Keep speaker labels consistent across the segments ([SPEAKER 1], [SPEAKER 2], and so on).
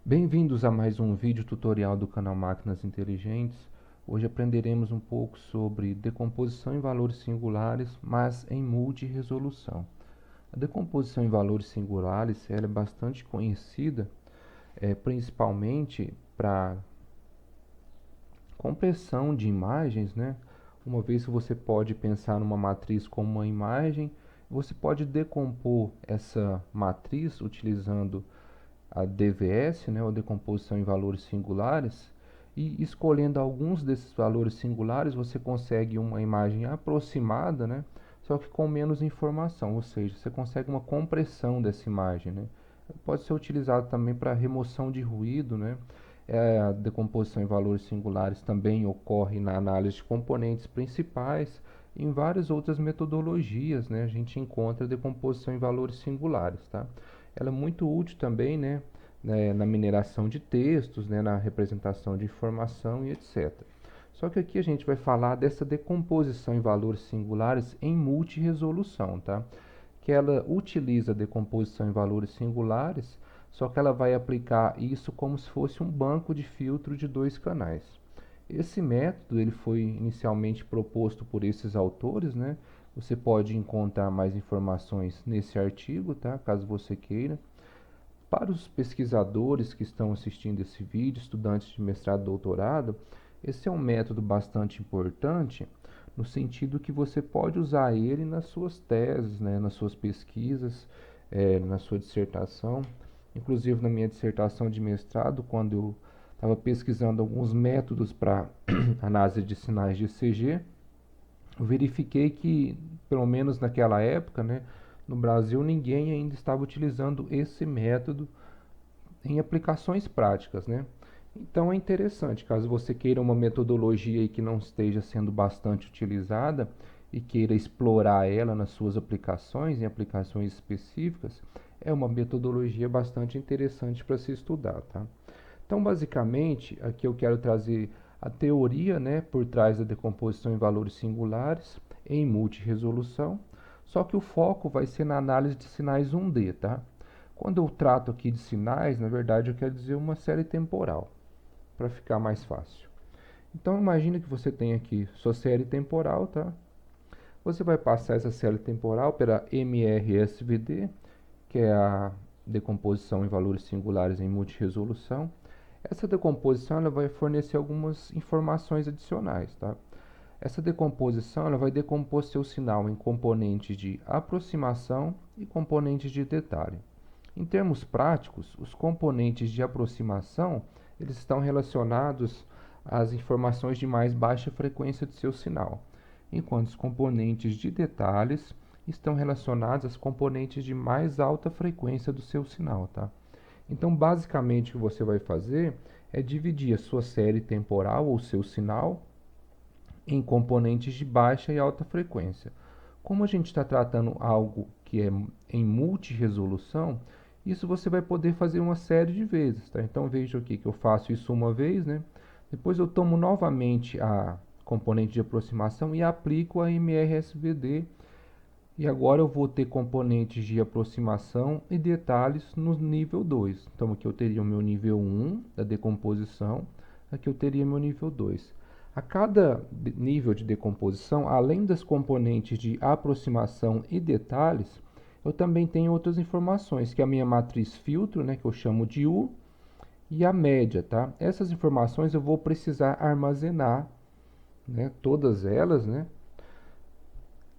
[SPEAKER 1] Bem-vindos a mais um vídeo tutorial do canal Máquinas Inteligentes. Hoje aprenderemos um pouco sobre decomposição em valores singulares, mas em multiresolução. A decomposição em valores singulares ela é bastante conhecida, principalmente para compressão de imagens, né? Uma vez que você pode pensar numa matriz como uma imagem, você pode decompor essa matriz utilizando a DVS, né, ou decomposição em valores singulares, e escolhendo alguns desses valores singulares, você consegue uma imagem aproximada, né, só que com menos informação, ou seja, você consegue uma compressão dessa imagem, né. Pode ser utilizado também para remoção de ruído, né. A decomposição em valores singulares também ocorre na análise de componentes principais. Em várias outras metodologias, né, a gente encontra decomposição em valores singulares, tá? Ela é muito útil também, né, na mineração de textos, né, na representação de informação e etc. Só que aqui a gente vai falar dessa decomposição em valores singulares em multiresolução, tá? Que ela utiliza a decomposição em valores singulares, só que ela vai aplicar isso como se fosse um banco de filtro de dois canais. Esse método ele foi inicialmente proposto por esses autores, né? Você pode encontrar mais informações nesse artigo, tá? Caso você queira. Para os pesquisadores que estão assistindo esse vídeo, estudantes de mestrado e doutorado, esse é um método bastante importante no sentido que você pode usar ele nas suas teses, né, nas suas pesquisas, na sua dissertação. Inclusive na minha dissertação de mestrado, quando eu estava pesquisando alguns métodos para análise de sinais de ECG, eu verifiquei que, pelo menos naquela época, né, no Brasil ninguém ainda estava utilizando esse método em aplicações práticas, né? Então é interessante, caso você queira uma metodologia aí que não esteja sendo bastante utilizada e queira explorar ela nas suas aplicações, em aplicações específicas, é uma metodologia bastante interessante para se estudar, tá? Então, basicamente, aqui eu quero trazer a teoria, né, por trás da decomposição em valores singulares em multiresolução, só que o foco vai ser na análise de sinais 1D, tá? Quando eu trato aqui de sinais, na verdade eu quero dizer uma série temporal, para ficar mais fácil. Então imagine que você tem aqui sua série temporal, tá? Você vai passar essa série temporal pela MRSVD, que é a decomposição em valores singulares em multiresolução. Essa decomposição ela vai fornecer algumas informações adicionais, tá? Essa decomposição ela vai decompor seu sinal em componentes de aproximação e componentes de detalhe. Em termos práticos, os componentes de aproximação eles estão relacionados às informações de mais baixa frequência do seu sinal, enquanto os componentes de detalhes estão relacionados às componentes de mais alta frequência do seu sinal, tá? Então, basicamente, o que você vai fazer é dividir a sua série temporal ou seu sinal em componentes de baixa e alta frequência. Como a gente está tratando algo que é em multiresolução, isso você vai poder fazer uma série de vezes, tá? Então veja aqui que eu faço isso uma vez, né? Depois eu tomo novamente a componente de aproximação e aplico a MRSVD. E agora eu vou ter componentes de aproximação e detalhes no nível 2. Então aqui eu teria o meu nível 1 da decomposição, aqui eu teria meu nível 2. A cada nível de decomposição, além das componentes de aproximação e detalhes, eu também tenho outras informações, que é a minha matriz filtro, né, que eu chamo de U, e a média, tá? Essas informações eu vou precisar armazenar, né, todas elas, né,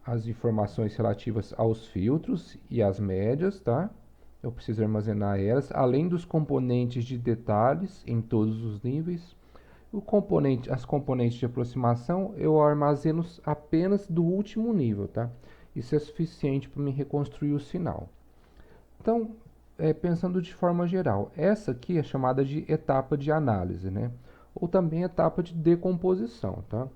[SPEAKER 1] as informações relativas aos filtros e às médias, tá? Eu preciso armazenar elas, além dos componentes de detalhes em todos os níveis. As componentes de aproximação eu armazeno apenas do último nível, tá? Isso é suficiente para me reconstruir o sinal. Então, pensando de forma geral, essa aqui é chamada de etapa de análise, né? Ou também etapa de decomposição, tá?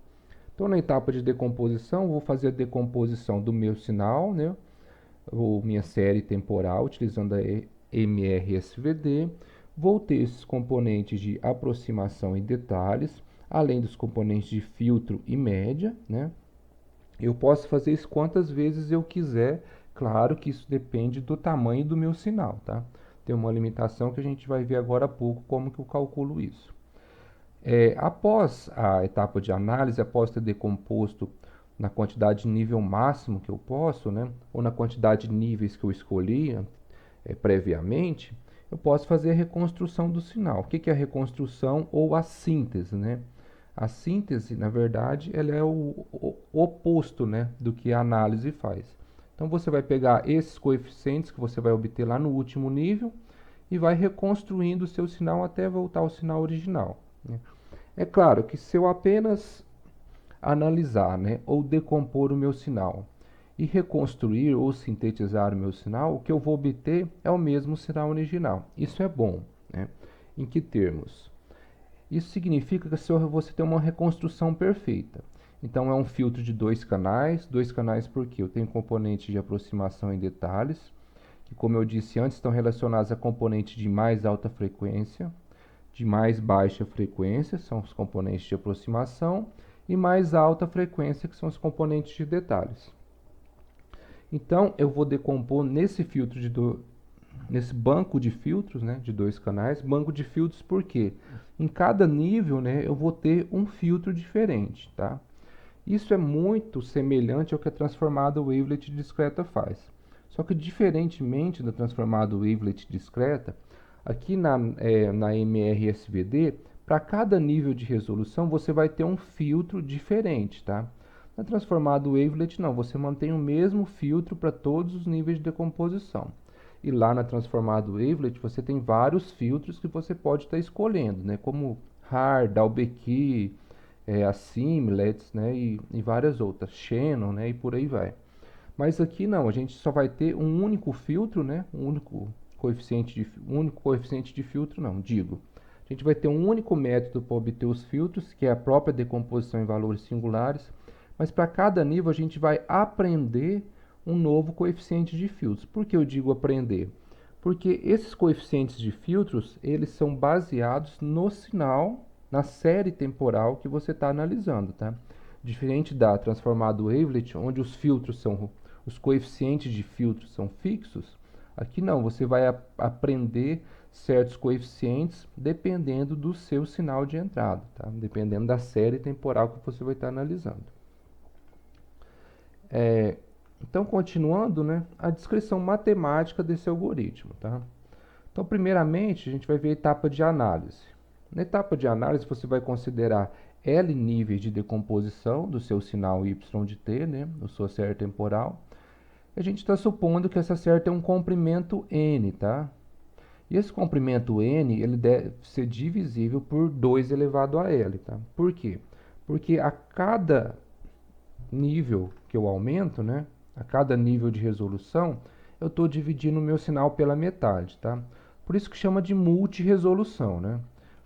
[SPEAKER 1] Então, na etapa de decomposição, vou fazer a decomposição do meu sinal, né? Ou minha série temporal, utilizando a MRSVD. Vou ter esses componentes de aproximação e detalhes, além dos componentes de filtro e média, né? Eu posso fazer isso quantas vezes eu quiser, claro que isso depende do tamanho do meu sinal, tá? tem uma limitação que a gente vai ver agora há pouco como que eu calculo isso. Após a etapa de análise, após ter decomposto na quantidade de nível máximo que eu posso, né, ou na quantidade de níveis que eu escolhi previamente, eu posso fazer a reconstrução do sinal. O que é a reconstrução ou a síntese, né? A síntese, na verdade, ela é o oposto, né, do que a análise faz. Então você vai pegar esses coeficientes que você vai obter lá no último nível e vai reconstruindo o seu sinal até voltar ao sinal original, né? É claro que se eu apenas analisar, né, ou decompor o meu sinal e reconstruir ou sintetizar o meu sinal, o que eu vou obter é o mesmo sinal original. Isso é bom, né? Em que termos? Isso significa que você tem uma reconstrução perfeita. Então é um filtro de dois canais porque eu tenho componentes de aproximação e detalhes, que como eu disse antes, estão relacionados a componentes de mais alta frequência, de mais baixa frequência, são os componentes de aproximação, e mais alta frequência, que são os componentes de detalhes. Então eu vou decompor nesse filtro nesse banco de filtros, né, de dois canais, banco de filtros porque em cada nível, né, eu vou ter um filtro diferente, tá? Isso é muito semelhante ao que a transformada wavelet discreta faz. Só que diferentemente da transformada wavelet discreta, aqui na MRSVD, para cada nível de resolução você vai ter um filtro diferente, tá? Na transformada wavelet não, você mantém o mesmo filtro para todos os níveis de decomposição. E lá na transformada wavelet você tem vários filtros que você pode estar escolhendo, né? Como Haar, Dalbecky, a Simlets, né? E várias outras, Shannon, né? E por aí vai. Mas aqui não, a gente só vai ter um único filtro, né? Um único coeficiente de filtro, não, digo. A gente vai ter um único método para obter os filtros, que é a própria decomposição em valores singulares. Mas para cada nível a gente vai aprender um novo coeficiente de filtros. Por que eu digo aprender? Porque esses coeficientes de filtros, eles são baseados no sinal, na série temporal que você está analisando, tá? Diferente da transformada wavelet, onde os coeficientes de filtros são fixos, aqui não, você vai aprender certos coeficientes dependendo do seu sinal de entrada, tá? Dependendo da série temporal que você vai estar analisando. Então, continuando, né, a descrição matemática desse algoritmo, tá? Então, primeiramente, a gente vai ver a etapa de análise. Na etapa de análise, você vai considerar L níveis de decomposição do seu sinal y de t, né, da sua série temporal. A gente está supondo que essa série tem um comprimento n, tá? E esse comprimento n, ele deve ser divisível por 2 elevado a L, tá? Por quê? Porque a cada nível que eu aumento, né, a cada nível de resolução, eu estou dividindo o meu sinal pela metade, tá? Por isso que chama de multiresolução, né?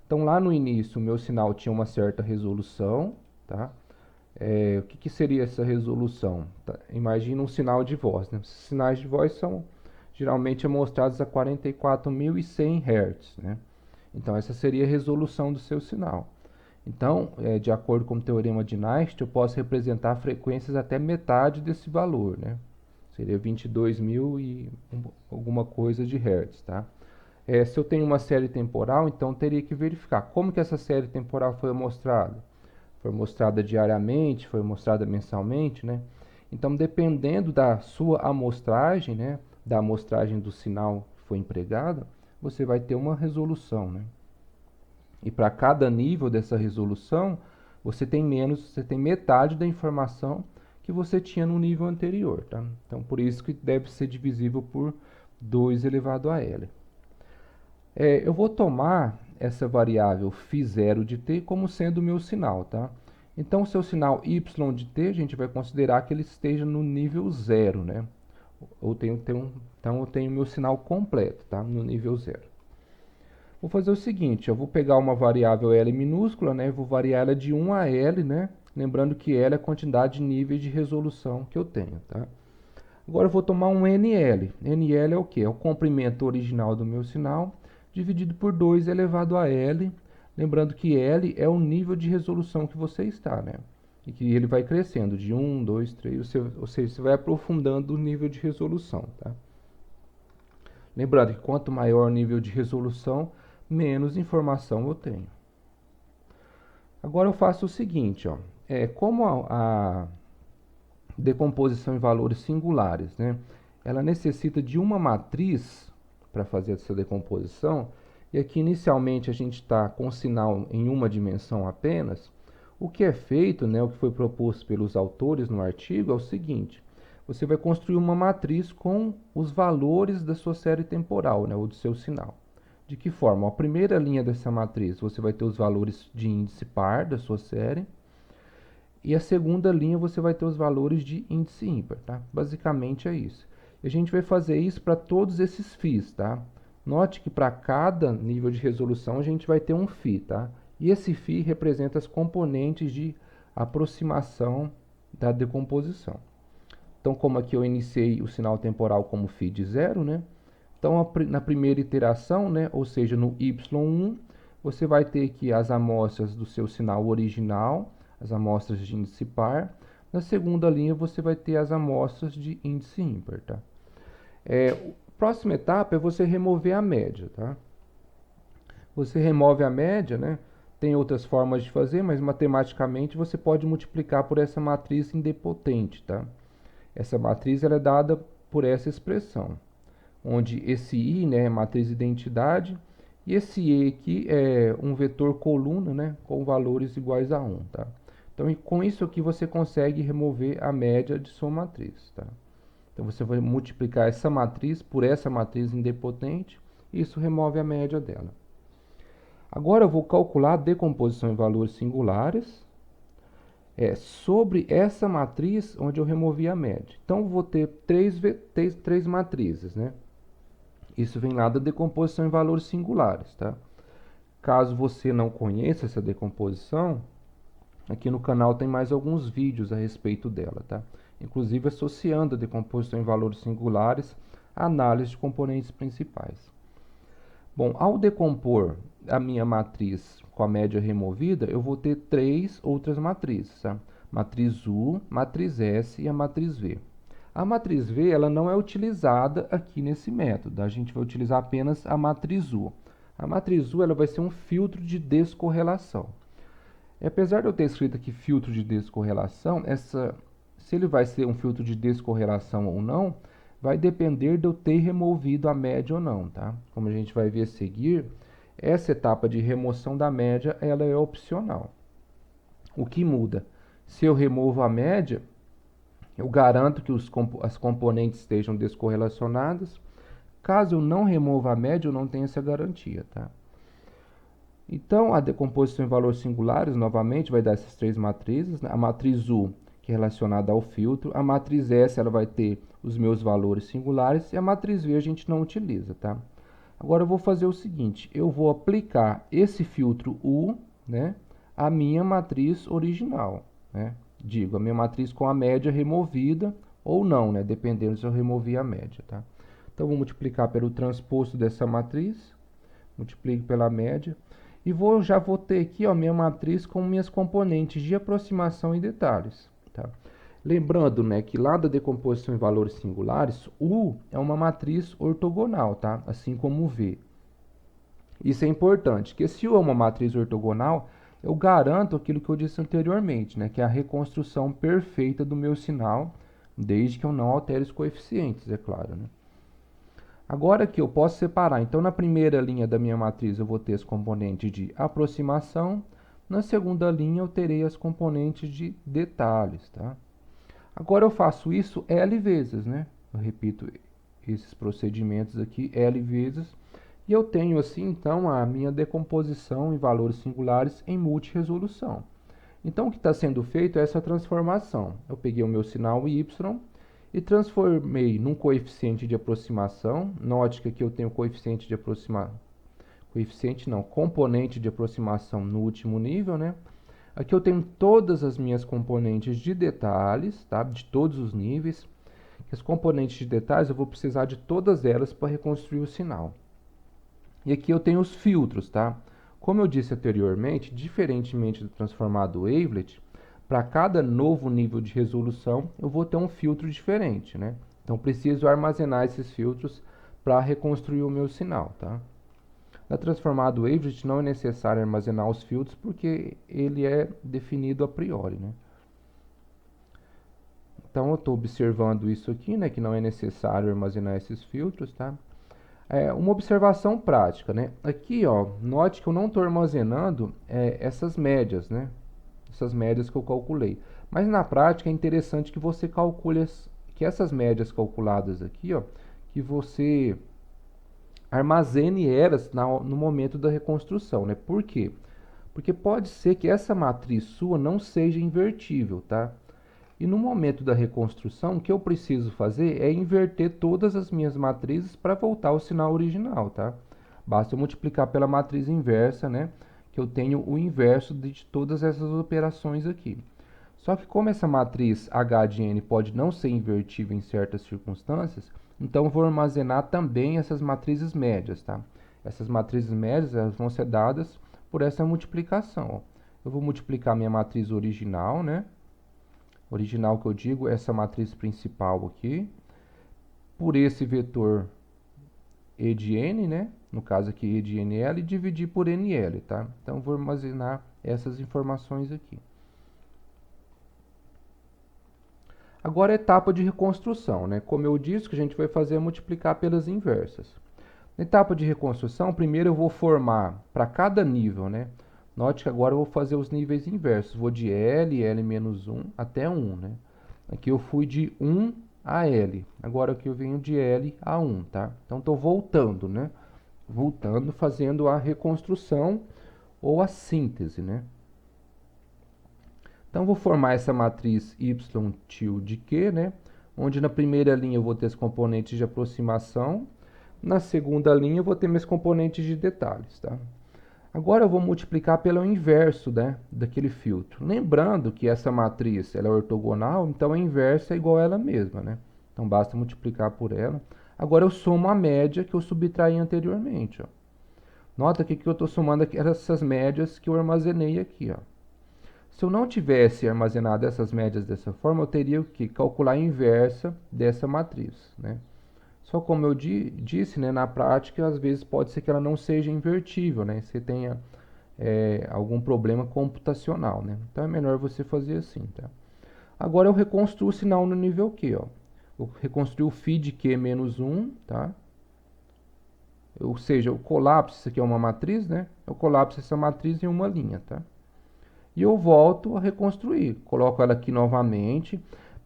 [SPEAKER 1] Então, lá no início, o meu sinal tinha uma certa resolução, tá? O que seria essa resolução? Tá? Imagina um sinal de voz, né? Esses sinais de voz são geralmente mostrados a 44.100 Hz, né? Então, essa seria a resolução do seu sinal. Então, de acordo com o teorema de Nast, eu posso representar frequências até metade desse valor, né? Seria 22.000 e alguma coisa de Hertz, tá? Se eu tenho uma série temporal, então teria que verificar como que essa série temporal foi mostrada. Foi mostrada diariamente, foi mostrada mensalmente, né? Então, dependendo da sua amostragem, né? Da amostragem do sinal que foi empregada, você vai ter uma resolução, né? E para cada nível dessa resolução, você tem metade da informação que você tinha no nível anterior, tá? Então, por isso que deve ser divisível por 2 elevado a L. Eu vou tomar essa variável φ0 de t como sendo o meu sinal, tá? Então, o seu sinal y de t, a gente vai considerar que ele esteja no nível 0, né? Então, eu tenho meu sinal completo, tá? No nível 0. Vou fazer o seguinte, eu vou pegar uma variável L minúscula, né? Vou variar ela de 1 a L, né? Lembrando que L é a quantidade de níveis de resolução que eu tenho, tá? Agora eu vou tomar um NL. NL é o quê? É o comprimento original do meu sinal, dividido por 2 elevado a L. Lembrando que L é o nível de resolução que você está, né? E que ele vai crescendo de 1, 2, 3, ou seja, você vai aprofundando o nível de resolução, tá? Lembrando que quanto maior o nível de resolução, menos informação eu tenho. Agora eu faço o seguinte, ó, como a decomposição em valores singulares, né, ela necessita de uma matriz para fazer essa decomposição, e aqui inicialmente a gente está com o sinal em uma dimensão apenas. O que é feito, né, o que foi proposto pelos autores no artigo é o seguinte: você vai construir uma matriz com os valores da sua série temporal, né, ou do seu sinal. De que forma? A primeira linha dessa matriz você vai ter os valores de índice par da sua série, e a segunda linha você vai ter os valores de índice ímpar, tá? Basicamente é isso. E a gente vai fazer isso para todos esses φs, tá? Note que para cada nível de resolução a gente vai ter um φ, tá? E esse φ representa as componentes de aproximação da decomposição. Então, como aqui eu iniciei o sinal temporal como φ de 0, né? Então, na primeira iteração, né, ou seja, no y1, você vai ter aqui as amostras do seu sinal original, as amostras de índice par. Na segunda linha, você vai ter as amostras de índice ímpar, tá? A próxima etapa é você remover a média, tá? Você remove a média, né? Tem outras formas de fazer, mas matematicamente você pode multiplicar por essa matriz idempotente, tá? Essa matriz ela é dada por essa expressão, onde esse I, né, é matriz de identidade, e esse E aqui é um vetor coluna, né, com valores iguais a 1, tá? Então, com isso aqui você consegue remover a média de sua matriz, tá? Então, você vai multiplicar essa matriz por essa matriz idempotente, e isso remove a média dela. Agora eu vou calcular a decomposição em valores singulares sobre essa matriz onde eu removi a média. Então, eu vou ter três matrizes, né? Isso vem lá da decomposição em valores singulares, tá? Caso você não conheça essa decomposição, aqui no canal tem mais alguns vídeos a respeito dela, tá? Inclusive associando a decomposição em valores singulares à análise de componentes principais. Bom, ao decompor a minha matriz com a média removida, eu vou ter três outras matrizes, tá? Matriz U, matriz S e a matriz V. A matriz V ela não é utilizada aqui nesse método, a gente vai utilizar apenas a matriz U. A matriz U ela vai ser um filtro de descorrelação. E apesar de eu ter escrito aqui filtro de descorrelação, se ele vai ser um filtro de descorrelação ou não, vai depender de eu ter removido a média ou não, tá? Como a gente vai ver a seguir, essa etapa de remoção da média ela é opcional. O que muda? Se eu removo a média, eu garanto que as componentes estejam descorrelacionadas. Caso eu não remova a média, eu não tenho essa garantia, tá? Então, a decomposição em valores singulares, novamente, vai dar essas três matrizes, né? A matriz U, que é relacionada ao filtro. A matriz S, ela vai ter os meus valores singulares. E a matriz V a gente não utiliza, tá? Agora, eu vou fazer o seguinte. Eu vou aplicar esse filtro U, né, à minha matriz original, né? Digo, a minha matriz com a média removida ou não, né? Dependendo se eu removi a média, tá? Então, vou multiplicar pelo transposto dessa matriz. Multiplico pela média. E já vou ter aqui, ó, minha matriz com minhas componentes de aproximação e detalhes, tá? Lembrando, né, que lá da decomposição em valores singulares, U é uma matriz ortogonal, tá? Assim como V. Isso é importante, que se U é uma matriz ortogonal, eu garanto aquilo que eu disse anteriormente, né, que é a reconstrução perfeita do meu sinal, desde que eu não altere os coeficientes, é claro, né? Agora que eu posso separar, então na primeira linha da minha matriz eu vou ter as componentes de aproximação, na segunda linha eu terei as componentes de detalhes, tá? Agora eu faço isso L vezes, né? Eu repito esses procedimentos aqui L vezes, e eu tenho assim então a minha decomposição em valores singulares em multiresolução. Então o que está sendo feito é essa transformação. Eu peguei o meu sinal Y e transformei num coeficiente de aproximação. Note que aqui eu tenho coeficiente de aproximação. Coeficiente não, componente de aproximação no último nível, né? Aqui eu tenho todas as minhas componentes de detalhes, tá? De todos os níveis. As componentes de detalhes eu vou precisar de todas elas para reconstruir o sinal. E aqui eu tenho os filtros, tá? Como eu disse anteriormente, diferentemente do transformado wavelet, para cada novo nível de resolução, eu vou ter um filtro diferente, né? Então, preciso armazenar esses filtros para reconstruir o meu sinal, tá? Na transformada Wavelet não é necessário armazenar os filtros porque ele é definido a priori, né? Então eu estou observando isso aqui, né, que não é necessário armazenar esses filtros, tá? Uma observação prática, né? Aqui, ó, note que eu não estou armazenando essas médias, né? Essas médias que eu calculei. Mas na prática é interessante que você calcule que essas médias calculadas aqui, ó, que você armazene elas no momento da reconstrução, né? Por quê? Porque pode ser que essa matriz sua não seja invertível, tá? E no momento da reconstrução, o que eu preciso fazer é inverter todas as minhas matrizes para voltar ao sinal original, tá? Basta eu multiplicar pela matriz inversa, né? Que eu tenho o inverso de todas essas operações aqui. Só que como essa matriz H de n pode não ser invertível em certas circunstâncias, então eu vou armazenar também essas matrizes médias, tá? Essas matrizes médias elas vão ser dadas por essa multiplicação, ó. Eu vou multiplicar minha matriz original, né? Original que eu digo, essa matriz principal aqui, por esse vetor E de n, né? No caso aqui, E de nl, e dividir por nl, tá? Então, vou armazenar essas informações aqui. Agora, a etapa de reconstrução, né? Como eu disse, que a gente vai fazer é multiplicar pelas inversas. Na etapa de reconstrução, primeiro eu vou formar para cada nível, né? Note que agora eu vou fazer os níveis inversos. Vou de L, L-1 até 1, né? Aqui eu fui de 1 a L. Agora aqui eu venho de L a 1, tá? Então, estou voltando, né? Voltando, fazendo a reconstrução ou a síntese, né? Então, vou formar essa matriz y tilde q, né? Onde na primeira linha eu vou ter os componentes de aproximação. Na segunda linha eu vou ter meus componentes de detalhes, tá? Agora eu vou multiplicar pelo inverso, né, daquele filtro. Lembrando que essa matriz ela é ortogonal, então a inversa é igual a ela mesma, né? Então basta multiplicar por ela. Agora eu somo a média que eu subtraí anteriormente, ó. Nota aqui que eu estou somando aqui essas médias que eu armazenei aqui, ó. Se eu não tivesse armazenado essas médias dessa forma, eu teria que calcular a inversa dessa matriz, né? Só como eu disse, né, na prática, às vezes pode ser que ela não seja invertível, né? Você tenha algum problema computacional, né? Então é melhor você fazer assim, tá? Agora eu reconstruo o sinal no nível Q, ó. Eu reconstruo o φ de Q menos 1, tá? Ou seja, eu colapso, isso aqui é uma matriz, né? Eu colapso essa matriz em uma linha, tá? E eu volto a reconstruir. Coloco ela aqui novamente,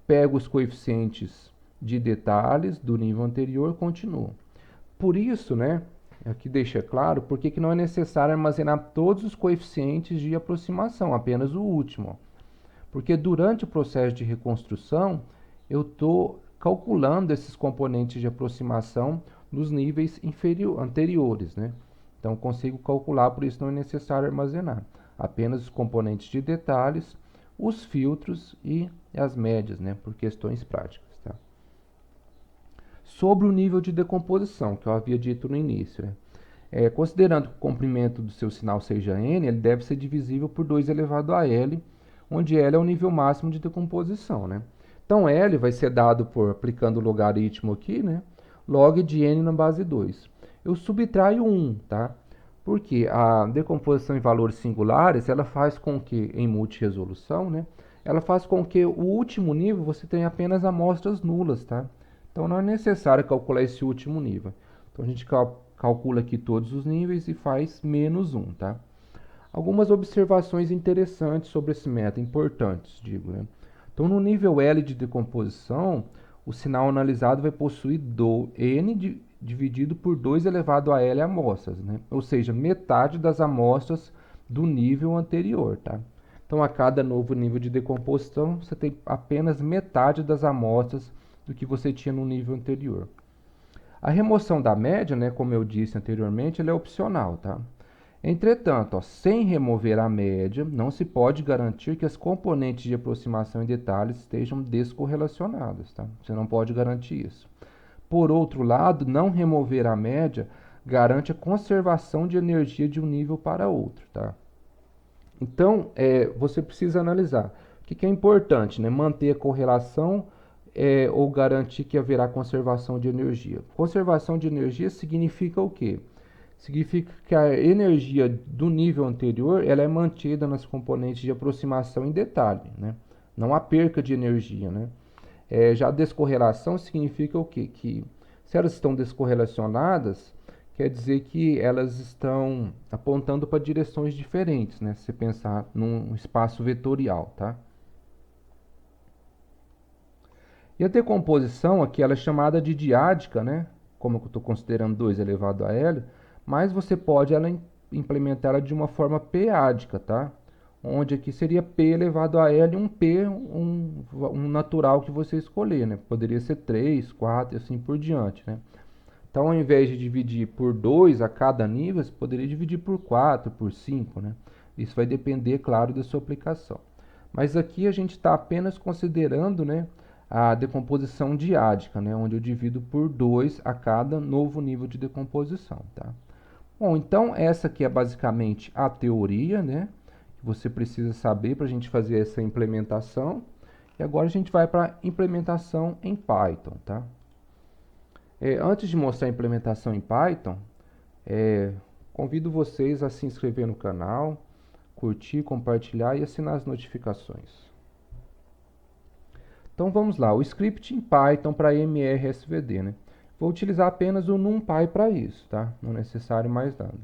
[SPEAKER 1] pego os coeficientes de detalhes do nível anterior e continuo. Por isso, né, aqui deixa claro porque que não é necessário armazenar todos os coeficientes de aproximação, apenas o último. Porque durante o processo de reconstrução, eu estou calculando esses componentes de aproximação nos níveis anteriores, né? Então, consigo calcular, por isso não é necessário armazenar. Apenas os componentes de detalhes, os filtros e as médias, né? Por questões práticas, tá? Sobre o nível de decomposição, que eu havia dito no início, né? Considerando que o comprimento do seu sinal seja n, ele deve ser divisível por 2 elevado a L, onde L é o nível máximo de decomposição, né? Então, L vai ser dado por, aplicando o logaritmo aqui, né? Log de n na base 2. Eu subtraio 1, tá? Porque a decomposição em valores singulares, ela faz com que, em multiresolução, né? Ela faz com que o último nível você tenha apenas amostras nulas, tá? Então, não é necessário calcular esse último nível. Então, a gente calcula aqui todos os níveis e faz menos 1, tá? Algumas observações interessantes sobre esse método, importantes, digo, né? Então, no nível L de decomposição, o sinal analisado vai possuir n dividido por 2 elevado a L amostras, né? Ou seja, metade das amostras do nível anterior, tá? Então, a cada novo nível de decomposição, você tem apenas metade das amostras do que você tinha no nível anterior. A remoção da média, né, como eu disse anteriormente, ela é opcional, tá? Entretanto, ó, sem remover a média, não se pode garantir que as componentes de aproximação e detalhes estejam descorrelacionadas, tá? Você não pode garantir isso. Por outro lado, não remover a média garante a conservação de energia de um nível para outro, tá? Então, você precisa analisar o que é importante, né? Manter a correlação ou garantir que haverá conservação de energia. Conservação de energia significa o quê? Significa que a energia do nível anterior ela é mantida nas componentes de aproximação em detalhe, né? Não há perca de energia, né? Já a descorrelação significa o quê? Que se elas estão descorrelacionadas, quer dizer que elas estão apontando para direções diferentes, né? Se você pensar num espaço vetorial, tá? E a decomposição aqui ela é chamada de diádica, né? Como eu estou considerando 2 elevado a L, mas você pode implementar ela de uma forma p-ádica, tá? Onde aqui seria p elevado a L, um p, um natural que você escolher, né? Poderia ser 3, 4 e assim por diante, né? Então, ao invés de dividir por 2 a cada nível, você poderia dividir por 4, por 5, né? Isso vai depender, claro, da sua aplicação. Mas aqui a gente está apenas considerando, né, a decomposição diádica, né, onde eu divido por 2 a cada novo nível de decomposição, tá? Bom, então essa aqui é basicamente a teoria, né, que você precisa saber para a gente fazer essa implementação. E agora a gente vai para a implementação em Python, tá? Antes de mostrar a implementação em Python, convido vocês a se inscrever no canal, curtir, compartilhar e assinar as notificações. Então vamos lá, o script em Python para MRSVD, né? Vou utilizar apenas o NumPy para isso, tá? Não é necessário mais nada.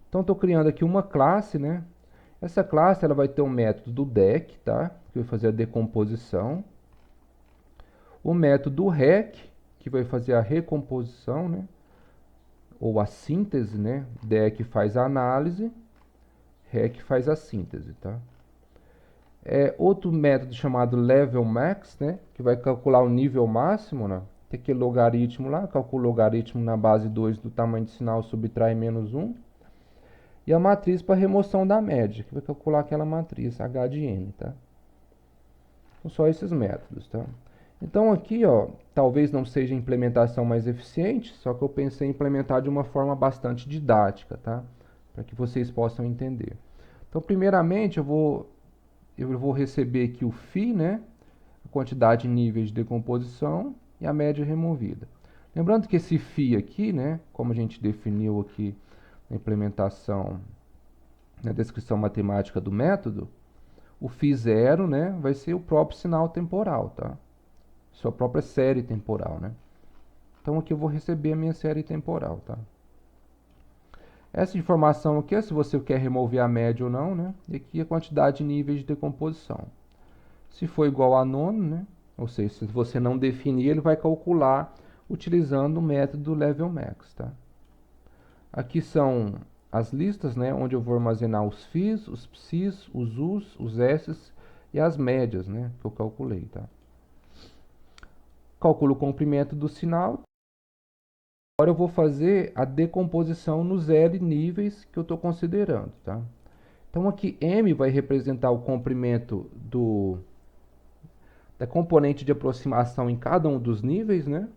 [SPEAKER 1] Então estou criando aqui uma classe, né? Essa classe ela vai ter um método do deck, tá? Que vai fazer a decomposição. O método rec, que vai fazer a recomposição, né? Ou a síntese, né? Deck faz a análise, rec faz a síntese, tá? Outro método chamado level max, né, que vai calcular o nível máximo, né? Tem aquele logaritmo lá, calcula o logaritmo na base 2 do tamanho de sinal, subtrai menos 1. E a matriz para remoção da média, que vai calcular aquela matriz H de n, tá? São só esses métodos, tá? Então aqui, ó, talvez não seja a implementação mais eficiente, só que eu pensei em implementar de uma forma bastante didática, tá? Para que vocês possam entender. Então, primeiramente, eu vou receber aqui o φ, né? A quantidade de níveis de decomposição e a média removida. Lembrando que esse φ aqui, né? Como a gente definiu aqui na implementação, na descrição matemática do método, o φ0, né? Vai ser o próprio sinal temporal, tá? Sua própria série temporal, né? Então aqui eu vou receber a minha série temporal, tá? Essa informação aqui é se você quer remover a média ou não, né? E aqui a quantidade de níveis de decomposição. Se for igual a nono, né? Ou seja, se você não definir, ele vai calcular utilizando o método level max, tá? Aqui são as listas, né? Onde eu vou armazenar os φs, os psis, os us, os s's e as médias, né? Que eu calculei, tá? Calculo o comprimento do sinal. Agora eu vou fazer a decomposição nos L níveis que eu estou considerando, tá? Então aqui M vai representar o comprimento da componente de aproximação em cada um dos níveis, né?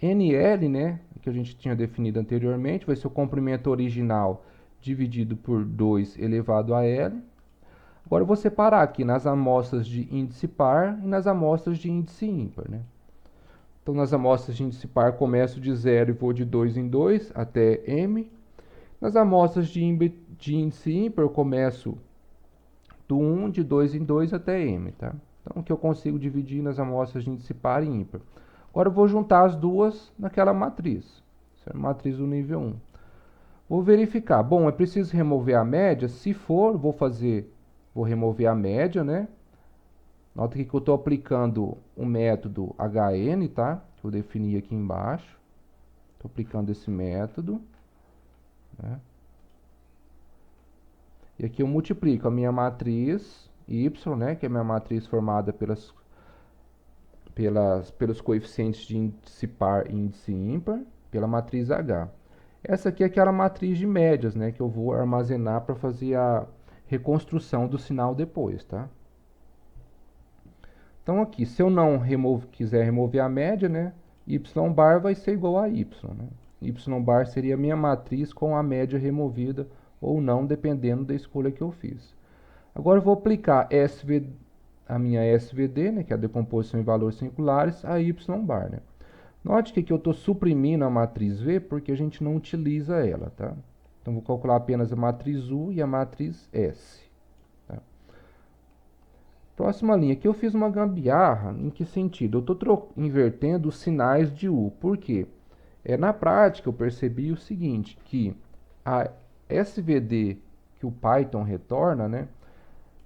[SPEAKER 1] NL, né, que a gente tinha definido anteriormente, vai ser o comprimento original dividido por 2 elevado a L. Agora eu vou separar aqui nas amostras de índice par e nas amostras de índice ímpar, né? Então, nas amostras de índice par, começo de 0 e vou de 2 em 2 até M. Nas amostras de índice ímpar, eu começo do 1 de 2 em 2 até M, tá? Então, que eu consigo dividir nas amostras de índice par e ímpar. Agora, eu vou juntar as duas naquela matriz. Essa é a matriz do nível 1. Vou verificar. Bom, é preciso remover a média? Se for, vou remover a média, né? Nota que eu estou aplicando o método HN, tá? Que eu defini aqui embaixo. Estou aplicando esse método, né? E aqui eu multiplico a minha matriz Y, né? Que é a minha matriz formada pelos coeficientes de índice par e índice ímpar, pela matriz H. Essa aqui é aquela matriz de médias, né? Que eu vou armazenar para fazer a reconstrução do sinal depois, tá? Então aqui, se eu não quiser remover a média, né, y bar vai ser igual a y, né? Y bar seria a minha matriz com a média removida ou não, dependendo da escolha que eu fiz. Agora eu vou aplicar a minha SVD, né, que é a decomposição em valores singulares, a Y bar, né. Note que aqui eu estou suprimindo a matriz V porque a gente não utiliza ela, tá? Então, vou calcular apenas a matriz U e a matriz S. Tá? Próxima linha, aqui eu fiz uma gambiarra, em que sentido? Eu estou invertendo os sinais de U, por quê? Na prática, eu percebi o seguinte, que a SVD que o Python retorna, né?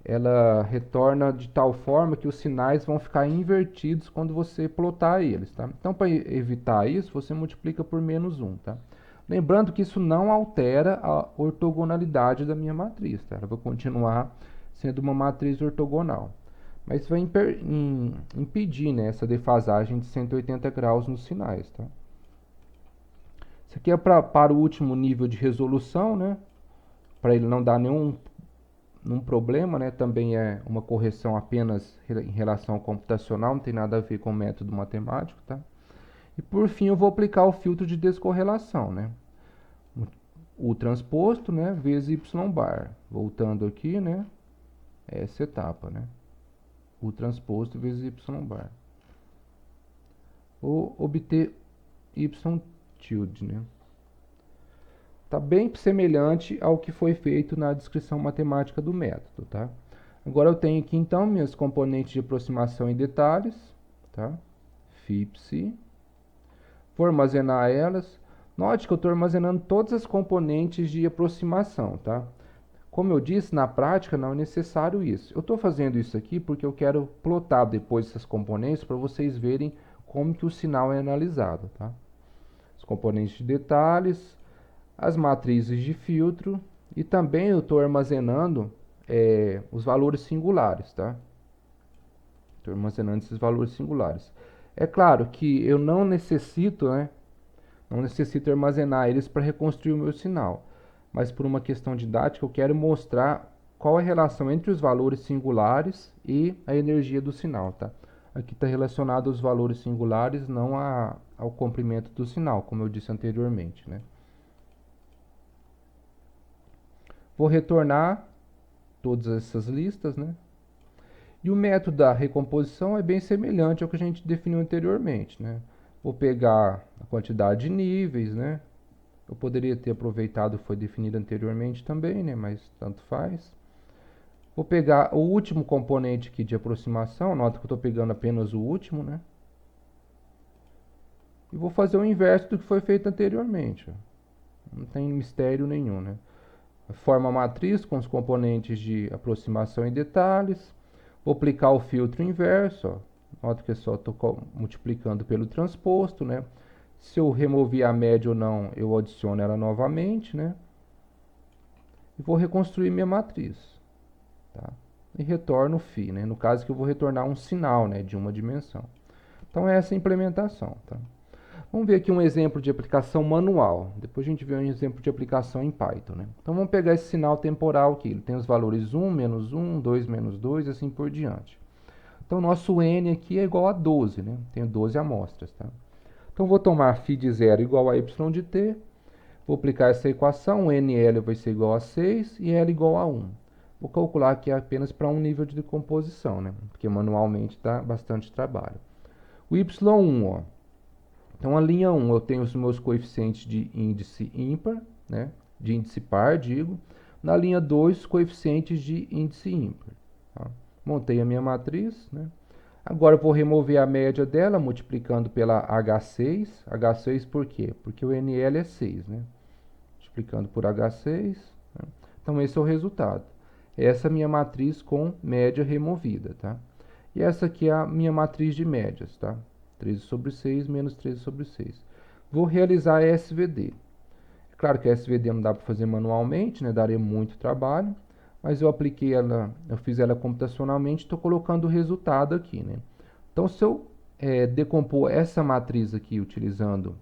[SPEAKER 1] Ela retorna de tal forma que os sinais vão ficar invertidos quando você plotar eles, tá? Então, para evitar isso, você multiplica por menos 1, tá? Lembrando que isso não altera a ortogonalidade da minha matriz, tá? Ela vai continuar sendo uma matriz ortogonal. Mas vai impedir, né, essa defasagem de 180 graus nos sinais, tá? Isso aqui é para o último nível de resolução, né? Para ele não dar nenhum problema, né? Também é uma correção apenas em relação ao computacional, não tem nada a ver com o método matemático, tá? E por fim eu vou aplicar o filtro de descorrelação, né? O transposto, né, vezes y bar. Voltando aqui, né? Essa etapa, né? O transposto vezes y bar. Vou obter y tilde, né? Está bem semelhante ao que foi feito na descrição matemática do método, tá? Agora eu tenho aqui então minhas componentes de aproximação em detalhes, tá? Fipsi. Vou armazenar elas. Note que eu estou armazenando todas as componentes de aproximação, tá? Como eu disse, na prática não é necessário isso. Eu estou fazendo isso aqui porque eu quero plotar depois essas componentes para vocês verem como que o sinal é analisado, tá? Os componentes de detalhes, as matrizes de filtro e também eu estou armazenando os valores singulares, tá? Estou armazenando esses valores singulares. É claro que eu não necessito, né? Não necessito armazenar eles para reconstruir o meu sinal. Mas por uma questão didática eu quero mostrar qual é a relação entre os valores singulares e a energia do sinal, tá? Aqui está relacionado aos valores singulares, não ao comprimento do sinal, como eu disse anteriormente, né? Vou retornar todas essas listas, né? E o método da recomposição é bem semelhante ao que a gente definiu anteriormente, né? Vou pegar a quantidade de níveis, né? Eu poderia ter aproveitado o que foi definido anteriormente também, né? Mas tanto faz. Vou pegar o último componente aqui de aproximação, nota que eu estou pegando apenas o último, né? E vou fazer o inverso do que foi feito anteriormente, ó. Não tem mistério nenhum, né? Forma a matriz com os componentes de aproximação em detalhes. Vou aplicar o filtro inverso, ó. Nota que eu só estou multiplicando pelo transposto, né? Se eu remover a média ou não, eu adiciono ela novamente, né? E vou reconstruir minha matriz, tá? E retorno φ, né? No caso que eu vou retornar um sinal, né, de uma dimensão. Então é essa a implementação, tá? Vamos ver aqui um exemplo de aplicação manual. Depois a gente vê um exemplo de aplicação em Python, né? Então vamos pegar esse sinal temporal aqui. Ele tem os valores 1, menos 1, 2, menos 2, assim por diante. Então nosso n aqui é igual a 12, né? Tenho 12 amostras, tá? Então vou tomar φ de 0 igual a y de t. Vou aplicar essa equação. nl vai ser igual a 6 e l igual a 1. Vou calcular aqui apenas para um nível de decomposição, né? Porque manualmente dá bastante trabalho. O y1, ó. Então, a linha 1, eu tenho os meus coeficientes de índice ímpar, né? De índice par, digo. Na linha 2, os coeficientes de índice ímpar. Tá? Montei a minha matriz, né? Agora, eu vou remover a média dela, multiplicando pela H6. H6 por quê? Porque o NL é 6, né? Multiplicando por H6. Né? Então, esse é o resultado. Essa é a minha matriz com média removida, tá? E essa aqui é a minha matriz de médias, tá? 13 sobre 6 menos 13 sobre 6. Vou realizar a SVD. É claro que a SVD não dá para fazer manualmente, né? Daria muito trabalho. Mas eu apliquei ela, eu fiz ela computacionalmente, estou colocando o resultado aqui, né? Então, se eu decompor essa matriz aqui utilizando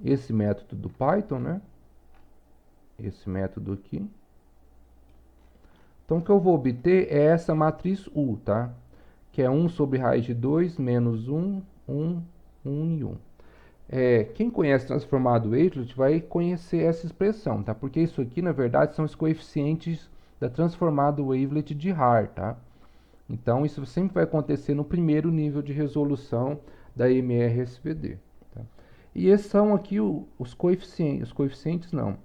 [SPEAKER 1] esse método do Python, né? Esse método aqui. Então, o que eu vou obter é essa matriz U, tá? Que é 1 sobre raiz de 2, menos 1, 1, 1 e 1. Quem conhece transformado Wavelet vai conhecer essa expressão, tá? Porque isso aqui, na verdade, são os coeficientes da transformado Wavelet de Haar, tá? Então, isso sempre vai acontecer no primeiro nível de resolução da MRSVD. Tá? E esses são aqui os coeficientes não,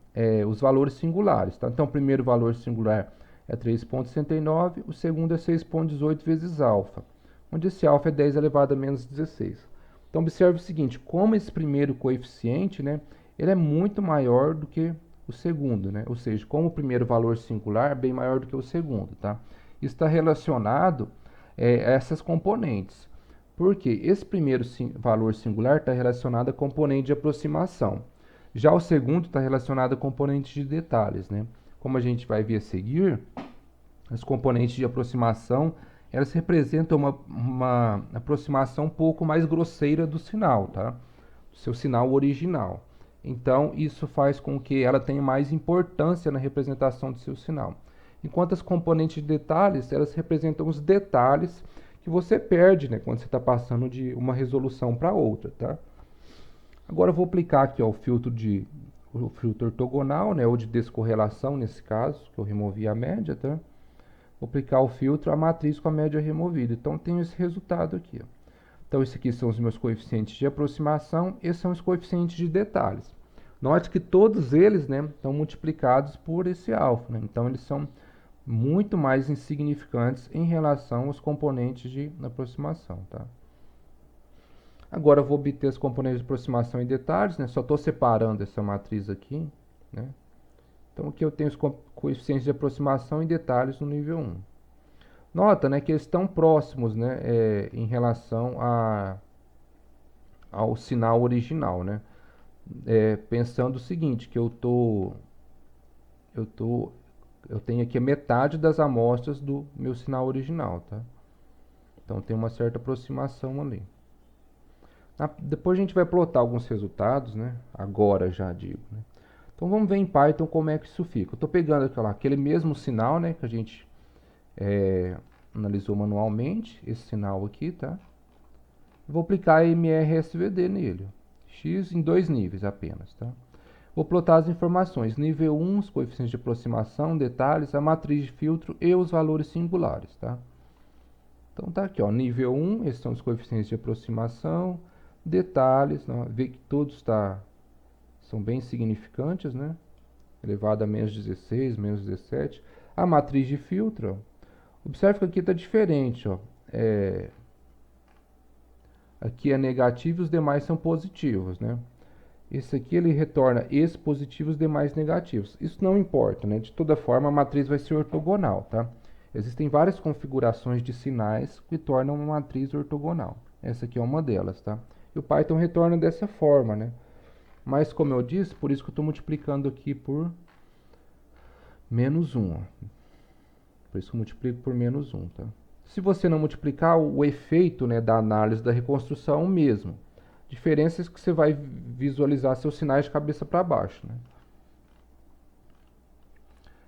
[SPEAKER 1] os valores singulares. Tá? Então, o primeiro valor singular é 3,69, o segundo é 6,18 vezes alfa, onde esse alfa é 10 elevado a menos 16. Então, observe o seguinte, como esse primeiro coeficiente, né, ele é muito maior do que o segundo, né? Ou seja, como o primeiro valor singular é bem maior do que o segundo, tá? Isso está relacionado a essas componentes. Porque esse primeiro valor singular está relacionado a componente de aproximação. Já o segundo está relacionado a componentes de detalhes, né? Como a gente vai ver a seguir, as componentes de aproximação, elas representam uma aproximação um pouco mais grosseira do sinal, tá? Do seu sinal original. Então, isso faz com que ela tenha mais importância na representação do seu sinal. Enquanto as componentes de detalhes, elas representam os detalhes que você perde, né, quando você está passando de uma resolução para outra, tá? Agora eu vou aplicar aqui, ó, o filtro ortogonal, né, ou de descorrelação nesse caso, que eu removi a média, tá? Vou aplicar o filtro, a matriz com a média removida. Então, tenho esse resultado aqui, ó. Então, esses aqui são os meus coeficientes de aproximação, esses são os coeficientes de detalhes. Note que todos eles, né, estão multiplicados por esse alfa, né? Então, eles são muito mais insignificantes em relação aos componentes de aproximação, tá? Agora eu vou obter as componentes de aproximação em detalhes, né? Só estou separando essa matriz aqui, né? Então aqui eu tenho os coeficientes de aproximação em detalhes no nível 1. Nota, né, que eles estão próximos, né, em relação ao sinal original, né? Pensando o seguinte, que eu tenho aqui a metade das amostras do meu sinal original, tá? Então tem uma certa aproximação ali. Depois a gente vai plotar alguns resultados, né? Agora já digo, né? Então vamos ver em Python como é que isso fica. Eu estou pegando aquele mesmo sinal, né, que a gente analisou manualmente, esse sinal aqui, tá? Vou aplicar MRSVD nele. X em 2 níveis apenas, tá? Vou plotar as informações. Nível 1, os coeficientes de aproximação, detalhes, a matriz de filtro e os valores singulares, tá? Então tá aqui, ó, nível 1, esses são os coeficientes de aproximação, detalhes, né? Vê que todos são bem significantes, né? Elevado a menos 16, menos 17. A matriz de filtro, ó, observe que aqui está diferente, ó. Aqui é negativo e os demais são positivos, né? Esse aqui ele retorna esses positivos, os demais negativos. Isso não importa, né? De toda forma, a matriz vai ser ortogonal, tá? Existem várias configurações de sinais que tornam uma matriz ortogonal. Essa aqui é uma delas, tá? E o Python retorna dessa forma, né? Mas, como eu disse, por isso que eu estou multiplicando aqui por menos 1. Ó. Por isso que eu multiplico por menos 1, tá? Se você não multiplicar, o efeito, né, da análise da reconstrução é o mesmo. Diferença é que você vai visualizar seus sinais de cabeça para baixo, né?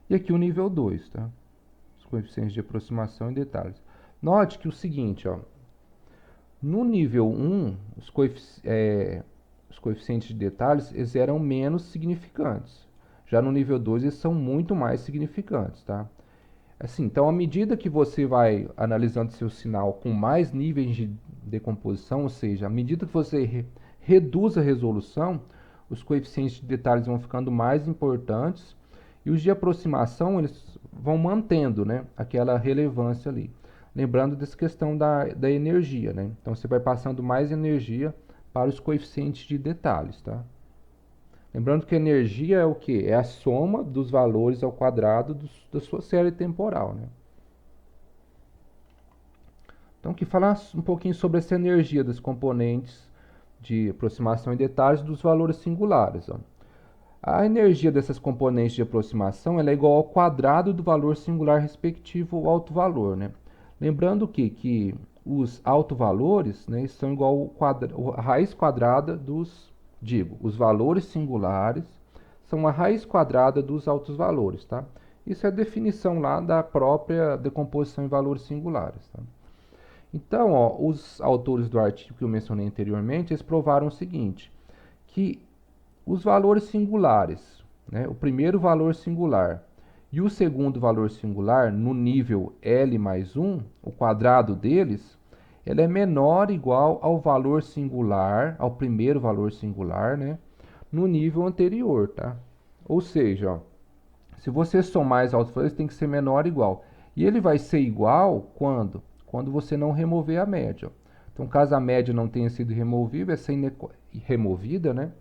[SPEAKER 1] E aqui o nível 2, tá? Os coeficientes de aproximação e detalhes. Note que o seguinte, ó, no nível 1, os coeficientes de detalhes eles eram menos significantes. Já no nível 2, eles são muito mais significantes, tá? Assim, então, à medida que você vai analisando seu sinal com mais níveis de decomposição, ou seja, à medida que você reduz a resolução, os coeficientes de detalhes vão ficando mais importantes e os de aproximação eles vão mantendo, né, aquela relevância ali. Lembrando dessa questão da energia, né? Então, você vai passando mais energia para os coeficientes de detalhes, tá? Lembrando que a energia é o quê? É a soma dos valores ao quadrado da sua série temporal, né? Então, aqui falar um pouquinho sobre essa energia das componentes de aproximação e detalhes dos valores singulares. Ó. A energia dessas componentes de aproximação ela é igual ao quadrado do valor singular respectivo ao alto valor, né? Lembrando que os autovalores, né, são igual à raiz quadrada os valores singulares são a raiz quadrada dos altos valores, tá? Isso é a definição lá da própria decomposição em valores singulares, tá? Então, ó, os autores do artigo que eu mencionei anteriormente, eles provaram o seguinte, que os valores singulares, né, o primeiro valor singular E o segundo valor singular, no nível L mais 1, o quadrado deles, ele é menor ou igual ao valor singular, ao primeiro valor singular, né, no nível anterior, tá? Ou seja, ó, se você somar as altas tem que ser menor ou igual. E ele vai ser igual quando? Quando você não remover a média. Então, caso a média não tenha sido removida, né?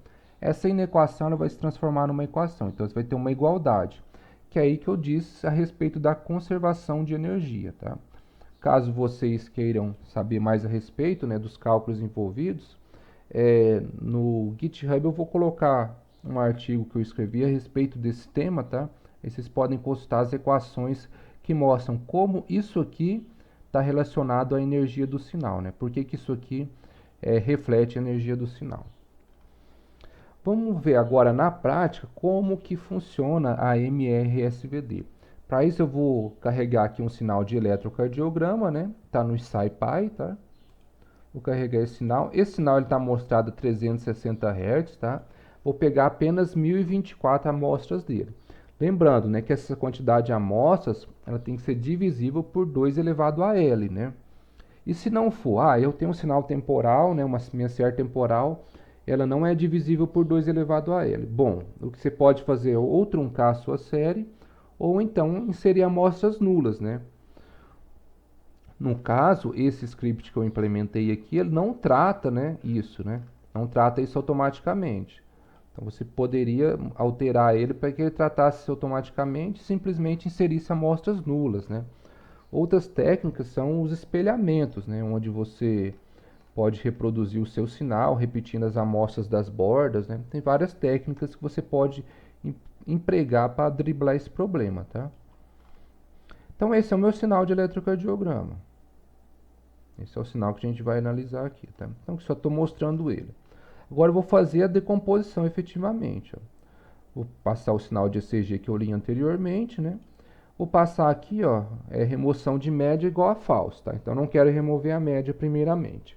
[SPEAKER 1] Essa inequação ela vai se transformar numa equação. Então, você vai ter uma igualdade. Que é aí que eu disse a respeito da conservação de energia, tá? Caso vocês queiram saber mais a respeito, né, dos cálculos envolvidos, no GitHub eu vou colocar um artigo que eu escrevi a respeito desse tema, tá? E vocês podem consultar as equações que mostram como isso aqui está relacionado à energia do sinal, né? Por que que isso aqui reflete a energia do sinal. Vamos ver agora na prática como que funciona a MRSVD. Para isso eu vou carregar aqui um sinal de eletrocardiograma, né? Tá no SciPy, tá? Vou carregar esse sinal. Esse sinal está mostrado a 360 Hz, tá? Vou pegar apenas 1024 amostras dele. Lembrando, né, que essa quantidade de amostras ela tem que ser divisível por 2 elevado a L, né? E se não for, eu tenho um sinal temporal, né, uma minha série temporal, ela não é divisível por 2 elevado a L. Bom, o que você pode fazer é ou truncar a sua série, ou então inserir amostras nulas, né? No caso, esse script que eu implementei aqui, ele não trata, né, isso, né? Não trata isso automaticamente. Então você poderia alterar ele para que ele tratasse isso automaticamente, simplesmente inserisse amostras nulas, né? Outras técnicas são os espelhamentos, né, onde você pode reproduzir o seu sinal, repetindo as amostras das bordas, né? Tem várias técnicas que você pode empregar para driblar esse problema, tá? Então esse é o meu sinal de eletrocardiograma. Esse é o sinal que a gente vai analisar aqui, tá? Então, só estou mostrando ele. Agora, eu vou fazer a decomposição efetivamente. Ó. Vou passar o sinal de ECG que eu li anteriormente, né? Vou passar aqui, ó, remoção de média igual a falso, tá? Então, não quero remover a média primeiramente.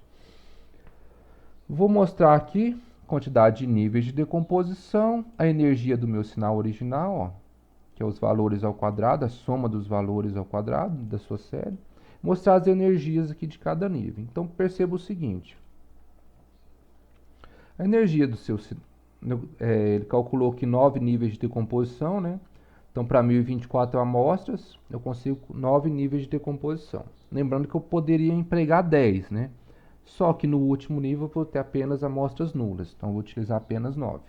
[SPEAKER 1] Vou mostrar aqui quantidade de níveis de decomposição, a energia do meu sinal original, ó, que é os valores ao quadrado, a soma dos valores ao quadrado da sua série. Mostrar as energias aqui de cada nível. Então, perceba o seguinte. A energia do seu... ele calculou aqui 9 níveis de decomposição, né? Então, para 1024 amostras, eu consigo 9 níveis de decomposição. Lembrando que eu poderia empregar 10, né? Só que no último nível eu vou ter apenas amostras nulas. Então, eu vou utilizar apenas 9.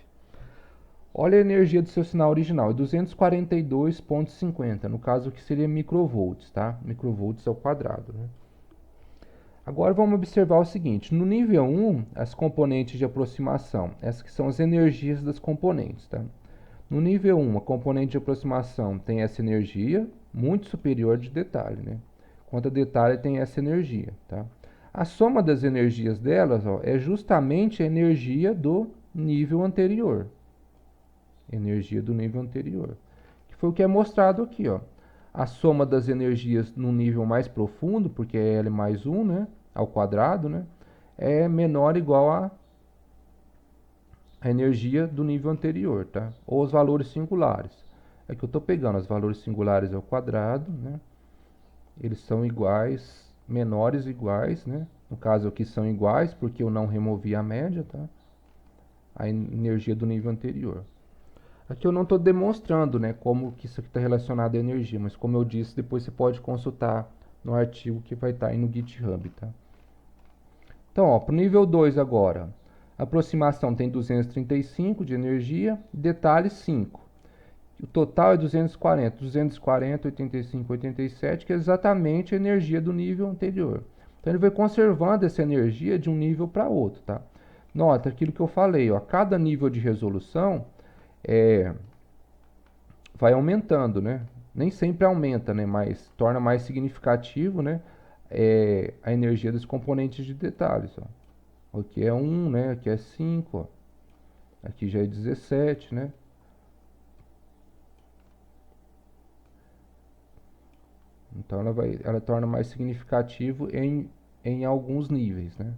[SPEAKER 1] Olha a energia do seu sinal original, é 242,50, no caso que seria microvolts, tá? Microvolts ao quadrado, né? Agora vamos observar o seguinte, no nível 1, as componentes de aproximação, essas que são as energias das componentes, tá? No nível 1, a componente de aproximação tem essa energia, muito superior de detalhe, né? Quanto a detalhe tem essa energia, tá? A soma das energias delas, ó, é justamente a energia do nível anterior, energia do nível anterior. Que foi o que é mostrado aqui, ó. A soma das energias no nível mais profundo, porque é L mais 1, né, ao quadrado, né, é menor ou igual a energia do nível anterior, tá? Ou os valores singulares. É que eu estou pegando os valores singulares ao quadrado, né? Eles são iguais, menores ou iguais, né? No caso aqui são iguais, porque eu não removi a média, tá? A energia do nível anterior. Aqui eu não estou demonstrando, né, como que isso aqui está relacionado à energia, mas como eu disse, depois você pode consultar no artigo que vai estar aí no GitHub, tá? Então, para o nível 2 agora, a aproximação tem 235 de energia, detalhe 5. O total é 240, 85, 87, que é exatamente a energia do nível anterior. Então ele vai conservando essa energia de um nível para outro, tá? Nota aquilo que eu falei, ó, cada nível de resolução vai aumentando, né? Nem sempre aumenta, né? Mas torna mais significativo, né? A energia dos componentes de detalhes, ó. Aqui é 1, né? Aqui é 5, ó. Aqui já é 17, né? Então ela torna mais significativo em alguns níveis, né?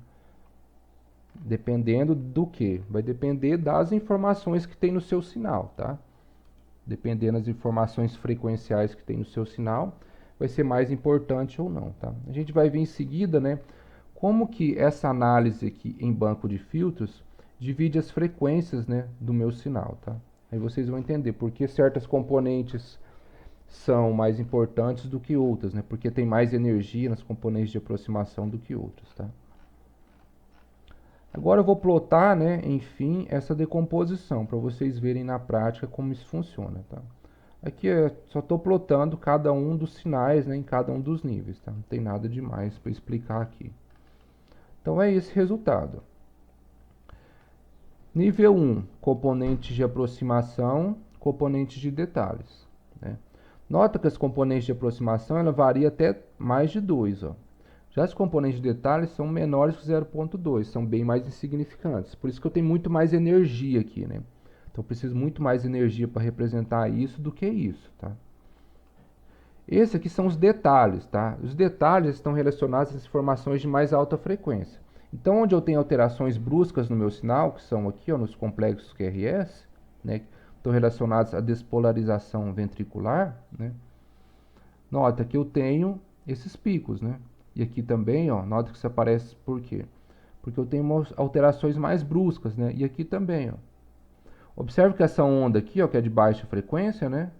[SPEAKER 1] Dependendo do que? Vai depender das informações que tem no seu sinal, tá? Dependendo das informações frequenciais que tem no seu sinal, vai ser mais importante ou não, tá? A gente vai ver em seguida, né, como que essa análise aqui em banco de filtros divide as frequências, né, do meu sinal, tá? Aí vocês vão entender por que certas componentes são mais importantes do que outras, né? Porque tem mais energia nas componentes de aproximação do que outras, tá? Agora eu vou plotar, né, enfim, essa decomposição para vocês verem na prática como isso funciona, tá? Aqui só estou plotando cada um dos sinais, né, em cada um dos níveis, tá? Não tem nada demais para explicar aqui. Então é esse resultado. Nível 1, componentes de aproximação, componentes de detalhes, né? Nota que as componentes de aproximação ela varia até mais de 2, ó. Já as componentes de detalhes são menores que 0,2, são bem mais insignificantes. Por isso que eu tenho muito mais energia aqui, né? Então eu preciso muito mais energia para representar isso do que isso, tá? Esses aqui são os detalhes, tá? Os detalhes estão relacionados às informações de mais alta frequência. Então, onde eu tenho alterações bruscas no meu sinal, que são aqui, ó, nos complexos QRS, né? Estão relacionados à despolarização ventricular, né? Nota que eu tenho esses picos, né? E aqui também, ó, nota que isso aparece por quê? Porque eu tenho alterações mais bruscas, né? E aqui também, ó. Observe que essa onda aqui, ó, que é de baixa frequência, né?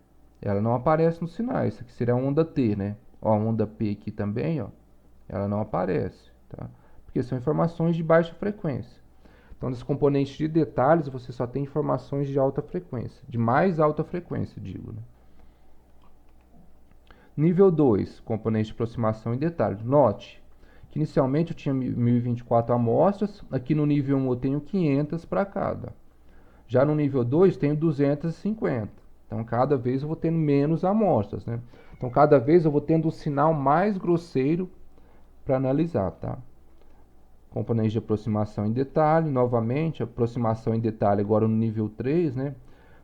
[SPEAKER 1] Ela não aparece nos sinais. Isso aqui seria a onda T, né? Ó, a onda P aqui também, ó. Ela não aparece, tá? Porque são informações de baixa frequência. Então, das componentes de detalhes, você só tem informações de alta frequência. De mais alta frequência, digo, né? Nível 2, componente de aproximação e detalhes. Note que inicialmente eu tinha 1024 amostras. Aqui no nível 1 eu tenho 500 para cada. Já no nível 2 tenho 250. Então, cada vez eu vou tendo menos amostras, né? Então, cada vez eu vou tendo um sinal mais grosseiro para analisar, tá? Componentes de aproximação em detalhe. Novamente, aproximação em detalhe agora no nível 3, né?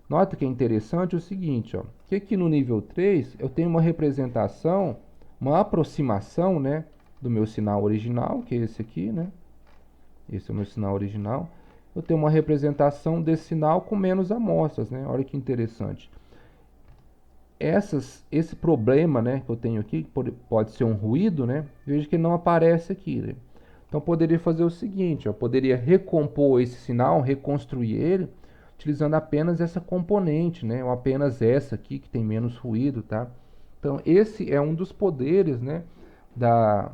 [SPEAKER 1] Nota que é interessante o seguinte, ó, que aqui no nível 3 eu tenho uma representação, uma aproximação, né, do meu sinal original, que é esse aqui, né? Esse é o meu sinal original. Eu tenho uma representação desse sinal com menos amostras, né? Olha que interessante. Esse problema, né, que eu tenho aqui, pode ser um ruído, né? Veja que ele não aparece aqui, né? Então, eu poderia fazer o seguinte, eu poderia recompor esse sinal, reconstruir ele, utilizando apenas essa componente, né? Ou apenas essa aqui, que tem menos ruído, tá? Então, esse é um dos poderes, né, da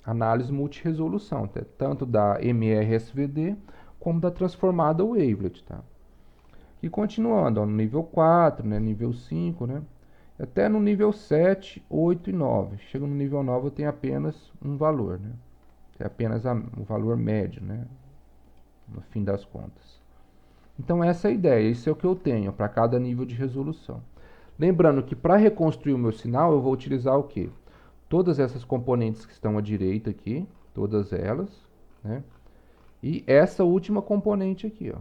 [SPEAKER 1] análise multiresolução, tá? Tanto da MRSVD como da transformada wavelet, tá? E continuando, ó, no nível 4, né, nível 5, né? Até no nível 7, 8 e 9. Chega no nível 9 eu tenho apenas um valor, né? É apenas o valor médio, né? No fim das contas. Então essa é a ideia, isso é o que eu tenho para cada nível de resolução. Lembrando que para reconstruir o meu sinal eu vou utilizar o quê? Todas essas componentes que estão à direita aqui, todas elas, né? E essa última componente aqui, ó,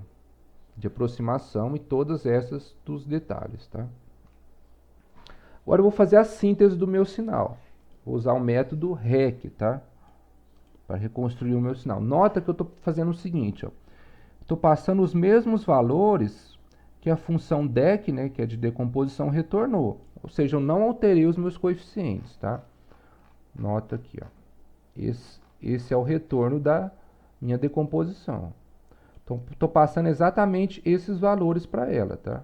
[SPEAKER 1] de aproximação e todas essas dos detalhes, tá? Agora eu vou fazer a síntese do meu sinal. Vou usar o método REC, tá? Para reconstruir o meu sinal. Nota que eu estou fazendo o seguinte, ó. Estou passando os mesmos valores que a função DEC, né, que é de decomposição, retornou. Ou seja, eu não alterei os meus coeficientes, tá? Nota aqui, ó. Esse é o retorno da minha decomposição. Então, estou passando exatamente esses valores para ela, tá?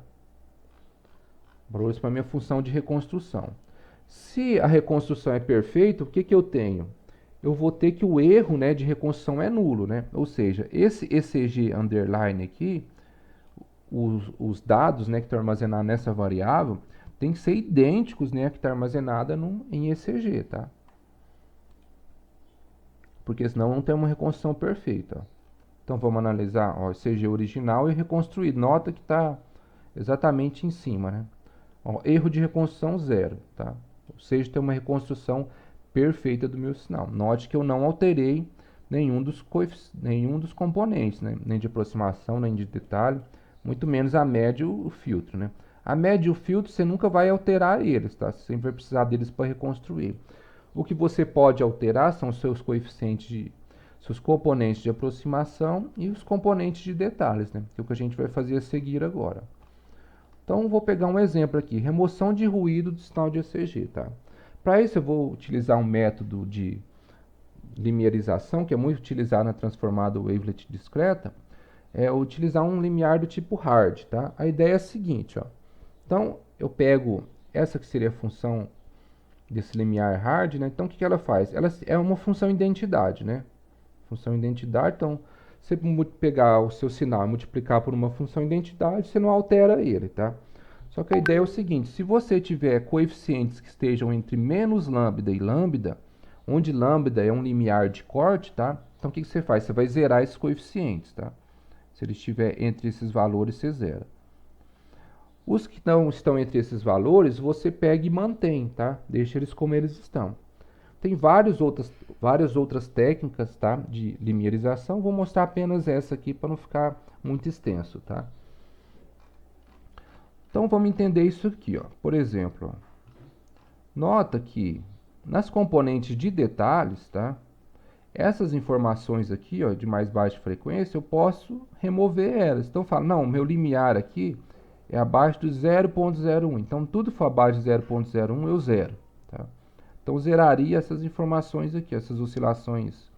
[SPEAKER 1] Valores para minha função de reconstrução. Se a reconstrução é perfeita, o que que eu tenho? Eu vou ter que o erro, né, de reconstrução é nulo, né? Ou seja, esse ECG underline aqui, os dados, né, que estão armazenados nessa variável, tem que ser idênticos, né, que está armazenada em ECG, tá? Porque senão não tem uma reconstrução perfeita. Ó. Então vamos analisar, ó, ECG original e reconstruído. Nota que está exatamente em cima, né? Ó, erro de reconstrução zero, tá? Ou seja, tem uma reconstrução perfeita do meu sinal. Note que eu não alterei nenhum dos componentes, né? Nem de aproximação, nem de detalhe, muito menos a média e o filtro, né? A média e o filtro você nunca vai alterar eles, tá? Você sempre vai precisar deles para reconstruir. O que você pode alterar são os seus coeficientes seus componentes de aproximação e os componentes de detalhes, né? Que é o que a gente vai fazer a seguir agora. Então, vou pegar um exemplo aqui, remoção de ruído do sinal de ECG, tá? Para isso, eu vou utilizar um método de limiarização, que é muito utilizado na transformada wavelet discreta, é utilizar um limiar do tipo hard, tá? A ideia é a seguinte, ó. Então, eu pego essa que seria a função desse limiar hard, né? Então, o que ela faz? Ela é uma função identidade, né? Função identidade, então, você pegar o seu sinal e multiplicar por uma função identidade, você não altera ele, tá? Só que a ideia é o seguinte, se você tiver coeficientes que estejam entre menos lambda e lambda, onde lambda é um limiar de corte, tá? Então, o que você faz? Você vai zerar esses coeficientes, tá? Se ele estiver entre esses valores, você zera. Os que não estão entre esses valores, você pega e mantém, tá? Deixa eles como eles estão. Tem várias outras técnicas, tá, de limiarização. Vou mostrar apenas essa aqui para não ficar muito extenso, tá? Então vamos entender isso aqui, ó. Por exemplo, ó, nota que nas componentes de detalhes, tá? Essas informações aqui, ó, de mais baixa frequência, eu posso remover elas. Então eu falo, não, meu limiar aqui é abaixo do 0.01. Então tudo que for abaixo de 0.01 eu zero, tá? Então zeraria essas informações aqui, essas oscilações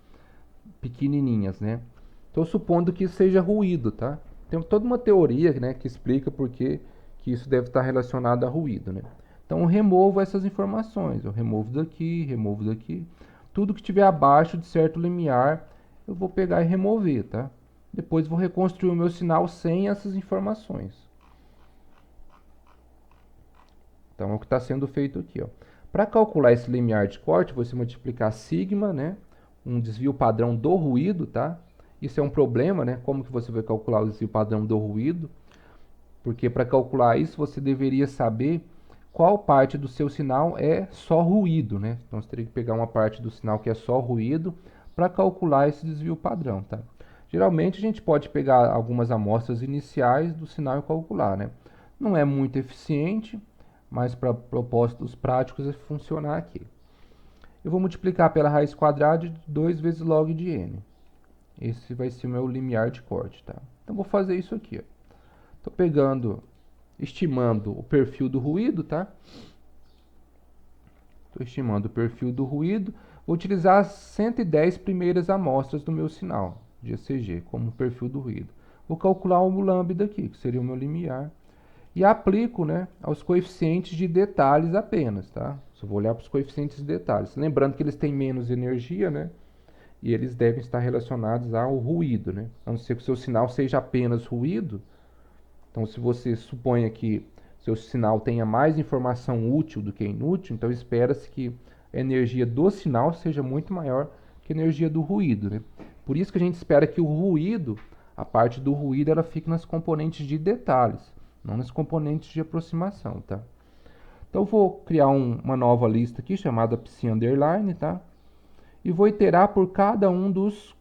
[SPEAKER 1] pequenininhas, né? Estou supondo que isso seja ruído, tá? Tem toda uma teoria, né, que explica por que isso deve estar relacionado a ruído, né? Então eu removo essas informações, eu removo daqui. Tudo que estiver abaixo de certo limiar, eu vou pegar e remover, tá? Depois vou reconstruir o meu sinal sem essas informações. Então é o que está sendo feito aqui, ó. Para calcular esse limiar de corte, você multiplicar sigma, né? Um desvio padrão do ruído, tá? Isso é um problema, né? Como que você vai calcular o desvio padrão do ruído? Porque para calcular isso, você deveria saber qual parte do seu sinal é só ruído, né? Então você teria que pegar uma parte do sinal que é só ruído para calcular esse desvio padrão, tá? Geralmente a gente pode pegar algumas amostras iniciais do sinal e calcular, né? Não é muito eficiente, mas para propósitos práticos vai funcionar aqui. Eu vou multiplicar pela raiz quadrada de 2 vezes log de n. Esse vai ser o meu limiar de corte, tá? Então vou fazer isso aqui, ó. Estou pegando, estimando o perfil do ruído, tá? Estou estimando o perfil do ruído. Vou utilizar as 110 primeiras amostras do meu sinal de ECG como perfil do ruído. Vou calcular o lambda aqui, que seria o meu limiar. E aplico, né, aos coeficientes de detalhes apenas, tá? Só vou olhar para os coeficientes de detalhes. Lembrando que eles têm menos energia, né? E eles devem estar relacionados ao ruído, né? A não ser que o seu sinal seja apenas ruído. Então, se você supõe que seu sinal tenha mais informação útil do que inútil, então espera-se que a energia do sinal seja muito maior que a energia do ruído, né? Por isso que a gente espera que o ruído, a parte do ruído, ela fique nas componentes de detalhes, não nas componentes de aproximação, tá? Então, eu vou criar uma nova lista aqui chamada psi underline, tá? E vou iterar por cada um dos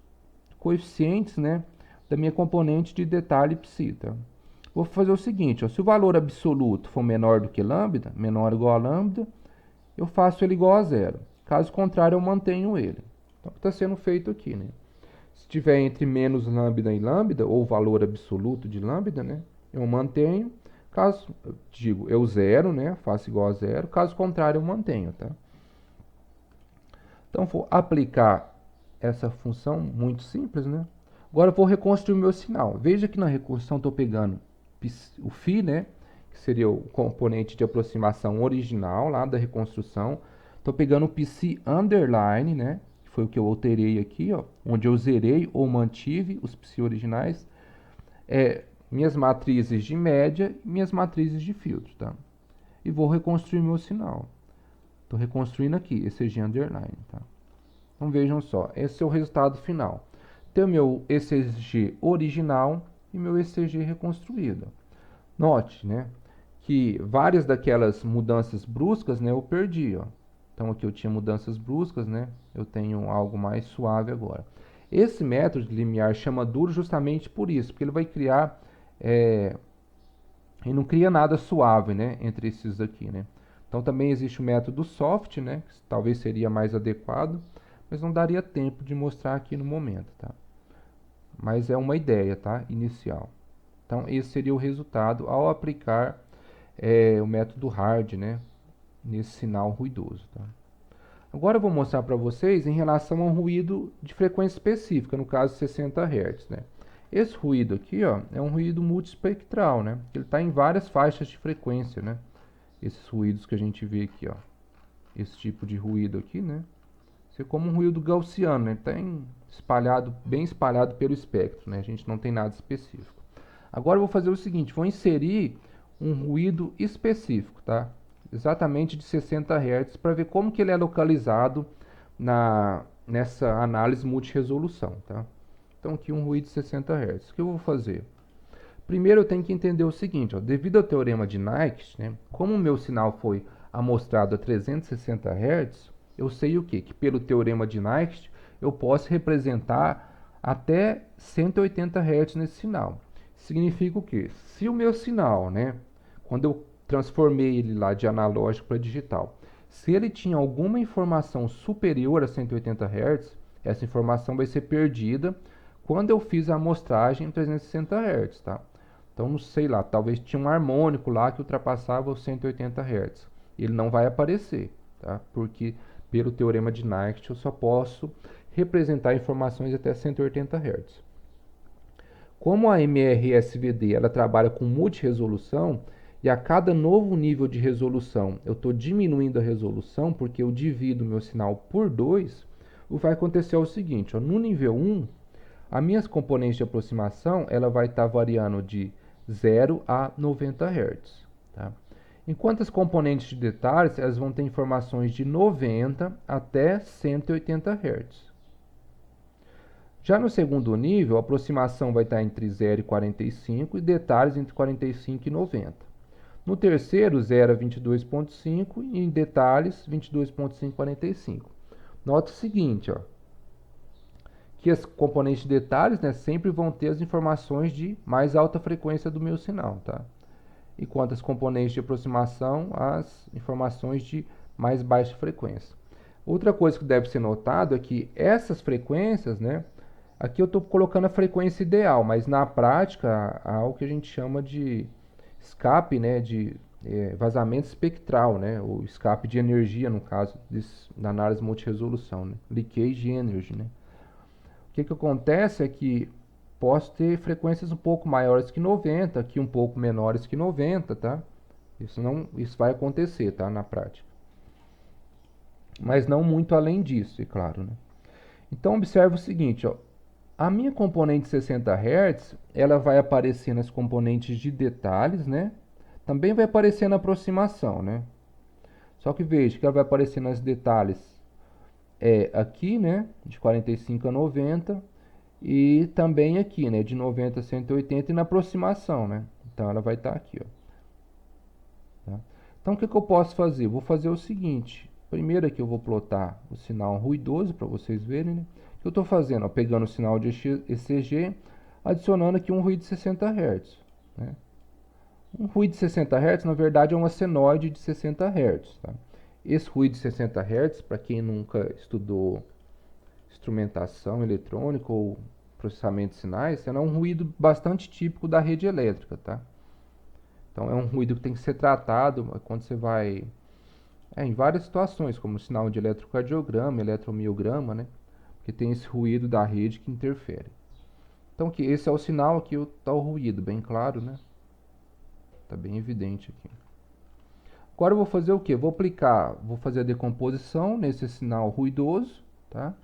[SPEAKER 1] coeficientes, né, da minha componente de detalhe psi, tá? Vou fazer o seguinte, ó, se o valor absoluto for menor do que lambda, menor ou igual a lambda, eu faço ele igual a zero. Caso contrário, eu mantenho ele. Então, o que está sendo feito aqui, né? Se tiver entre menos lambda e lambda, ou valor absoluto de lambda, né, eu mantenho. Caso, eu zero, né, faço igual a zero. Caso contrário, eu mantenho, tá? Então, vou aplicar essa função muito simples, né? Agora, eu vou reconstruir o meu sinal. Veja que na reconstrução estou pegando o φ, né, que seria o componente de aproximação original lá da reconstrução. Estou pegando o psi underline, né, que foi o que eu alterei aqui, ó, onde eu zerei ou mantive os psi originais, minhas matrizes de média e minhas matrizes de filtro, tá? E vou reconstruir meu sinal. Estou reconstruindo aqui, ECG underline, tá? Então vejam só, esse é o resultado final. Tem o meu ECG original e meu ECG reconstruído. Note, né, que várias daquelas mudanças bruscas, né, eu perdi, ó. Então aqui eu tinha mudanças bruscas, né, eu tenho algo mais suave agora. Esse método de limiar chama duro justamente por isso, porque ele vai criar, e não cria nada suave, né, entre esses aqui, né. Então também existe o método soft, né, que talvez seria mais adequado, mas não daria tempo de mostrar aqui no momento, tá? Mas é uma ideia, tá, inicial. Então esse seria o resultado ao aplicar o método hard, né? Nesse sinal ruidoso, tá? Agora eu vou mostrar para vocês em relação a um ruído de frequência específica, no caso 60 Hz, né? Esse ruído aqui, ó, é um ruído multiespectral, né? Ele está em várias faixas de frequência, né? Esses ruídos que a gente vê aqui, ó. Esse tipo de ruído aqui, né? Isso é como um ruído gaussiano, né? Está espalhado, bem espalhado pelo espectro, né? A gente não tem nada específico. Agora eu vou fazer o seguinte, vou inserir um ruído específico, tá? Exatamente de 60 Hz para ver como que ele é localizado nessa análise multiresolução, tá? Então aqui um ruído de 60 Hz. O que eu vou fazer? Primeiro eu tenho que entender o seguinte, ó, devido ao teorema de Nyquist, né, como o meu sinal foi amostrado a 360 Hz, eu sei o quê? Que pelo teorema de Nyquist eu posso representar até 180 Hz nesse sinal. Significa o quê? Se o meu sinal, né, quando eu transformei ele lá de analógico para digital, se ele tinha alguma informação superior a 180 Hz, essa informação vai ser perdida quando eu fiz a amostragem em 360 Hz, tá? Então, não sei lá, talvez tinha um harmônico lá que ultrapassava os 180 Hz. Ele não vai aparecer, tá? Porque pelo teorema de Nyquist eu só posso representar informações até 180 Hz. Como a MRSVD ela trabalha com multiresolução, e a cada novo nível de resolução eu estou diminuindo a resolução, porque eu divido meu sinal por 2, o que vai acontecer é o seguinte, ó, no nível 1, as minhas componentes de aproximação ela vai estar variando de 0 a 90 Hz. Tá? Enquanto as componentes de detalhes elas vão ter informações de 90 até 180 Hz. Já no segundo nível, a aproximação vai estar entre 0 e 45 e detalhes entre 45 e 90. No terceiro, 0 a 22.5 e em detalhes 22.5 e 45. Nota o seguinte, ó, que as componentes de detalhes, né, sempre vão ter as informações de mais alta frequência do meu sinal, tá? Enquanto as componentes de aproximação, as informações de mais baixa frequência. Outra coisa que deve ser notado é que essas frequências, né, aqui eu estou colocando a frequência ideal, mas na prática há o que a gente chama de escape, né, de vazamento espectral, né, ou escape de energia no caso da análise multiresolução, né, leakage energy, né. O que acontece é que posso ter frequências um pouco maiores que 90, aqui um pouco menores que 90, tá? Isso vai acontecer, tá, na prática. Mas não muito além disso, é claro, né? Então observe o seguinte, ó, a minha componente 60 Hz, ela vai aparecer nas componentes de detalhes, né? Também vai aparecer na aproximação, né? Só que veja que ela vai aparecer nas detalhes aqui, né, de 45 a 90, e também aqui, né, de 90 a 180 e na aproximação, né? Então ela vai estar aqui, ó. Tá? Então o que eu posso fazer? Vou fazer o seguinte. Primeiro aqui eu vou plotar o sinal ruidoso para vocês verem, né? O que eu estou fazendo? Ó, pegando o sinal de ECG, adicionando aqui um ruído de 60 Hz, né? Um ruído de 60 Hz, na verdade, é uma senoide de 60 Hz, tá? Esse ruído de 60 Hz, para quem nunca estudou instrumentação eletrônica ou processamento de sinais, é um ruído bastante típico da rede elétrica, tá? Então é um ruído que tem que ser tratado quando você vai em várias situações, como sinal de eletrocardiograma, eletromiograma, né? Porque tem esse ruído da rede que interfere. Então que esse é o sinal, aqui está o ruído, bem claro, né? Está bem evidente aqui. Agora eu vou fazer o que? Vou fazer a decomposição nesse sinal ruidoso, tá?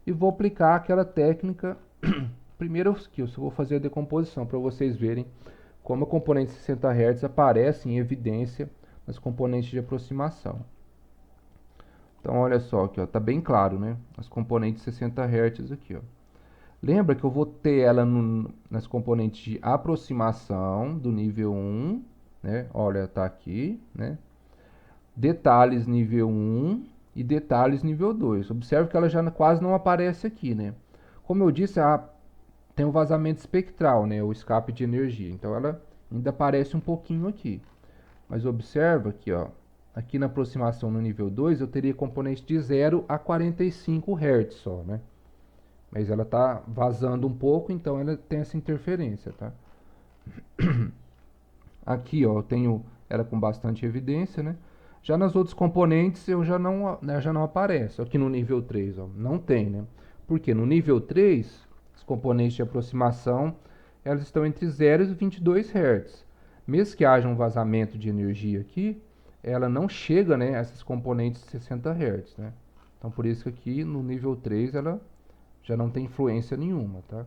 [SPEAKER 1] E vou aplicar aquela técnica. Primeiro que eu vou fazer a decomposição para vocês verem como a componente 60 Hz aparece em evidência nas componentes de aproximação. Então olha só aqui, ó, tá bem claro, né? As componentes 60 Hz aqui, ó. Lembra que eu vou ter ela nas componentes de aproximação do nível 1, né? Olha, tá aqui, né? Detalhes nível 1 e detalhes nível 2. Observe que ela já quase não aparece aqui, né? Como eu disse, tem um vazamento espectral, né? O escape de energia. Então ela ainda aparece um pouquinho aqui. Mas observa aqui, ó. Aqui na aproximação no nível 2 eu teria componente de 0 a 45 Hz só, né? Mas ela está vazando um pouco, então ela tem essa interferência, tá? Aqui, ó, eu tenho ela com bastante evidência, né? Já nas outras componentes eu já não aparece. Aqui no nível 3, ó, não tem, né? Porque no nível 3, as componentes de aproximação, elas estão entre 0 e 22 Hz. Mesmo que haja um vazamento de energia aqui, ela não chega, né, a essas componentes de 60 Hz, né? Então por isso que aqui no nível 3 ela já não tem influência nenhuma, tá?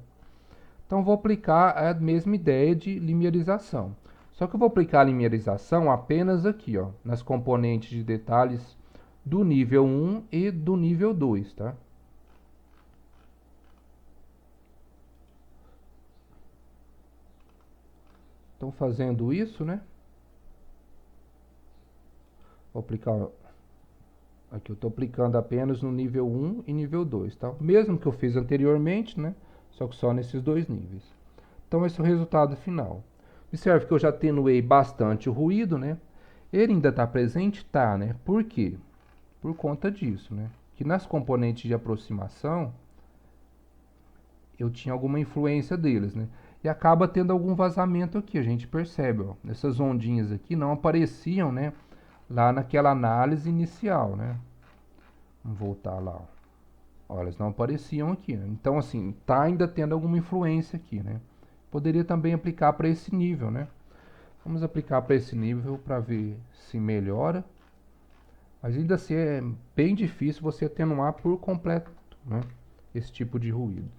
[SPEAKER 1] Então vou aplicar a mesma ideia de limiarização. Só que eu vou aplicar a limiarização apenas aqui, ó, nas componentes de detalhes do nível 1 e do nível 2, tá? Então fazendo isso, né? Vou aplicar aqui, eu estou aplicando apenas no nível 1 e nível 2, tá? Mesmo que eu fiz anteriormente, né? Só que só nesses dois níveis. Então esse é o resultado final. Observe que eu já atenuei bastante o ruído, né? Ele ainda está presente? Tá, né? Por quê? Por conta disso, né? Que nas componentes de aproximação eu tinha alguma influência deles, né? E acaba tendo algum vazamento aqui, a gente percebe, ó. Essas ondinhas aqui não apareciam, né? Lá naquela análise inicial, né? Vamos voltar lá, ó. Ó, elas não apareciam aqui, né? Então, assim, tá ainda tendo alguma influência aqui, né? Poderia também aplicar para esse nível, né? Vamos aplicar para esse nível para ver se melhora. Mas ainda assim é bem difícil você atenuar por completo, né, esse tipo de ruído.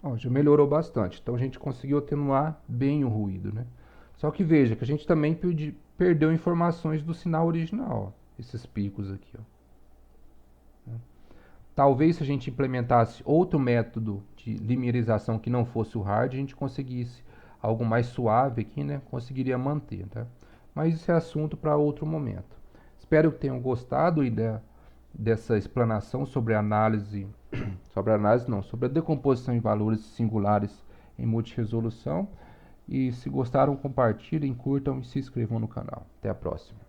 [SPEAKER 1] Ó, já melhorou bastante. Então a gente conseguiu atenuar bem o ruído, né? Só que veja que a gente também perdeu informações do sinal original, ó, esses picos aqui, ó. Talvez se a gente implementasse outro método de linearização que não fosse o hard, a gente conseguisse algo mais suave aqui, né? Conseguiria manter, tá? Mas isso é assunto para outro momento. Espero que tenham gostado dessa explanação sobre a análise, sobre a decomposição em valores singulares em multiresolução. E se gostaram, compartilhem, curtam e se inscrevam no canal. Até a próxima.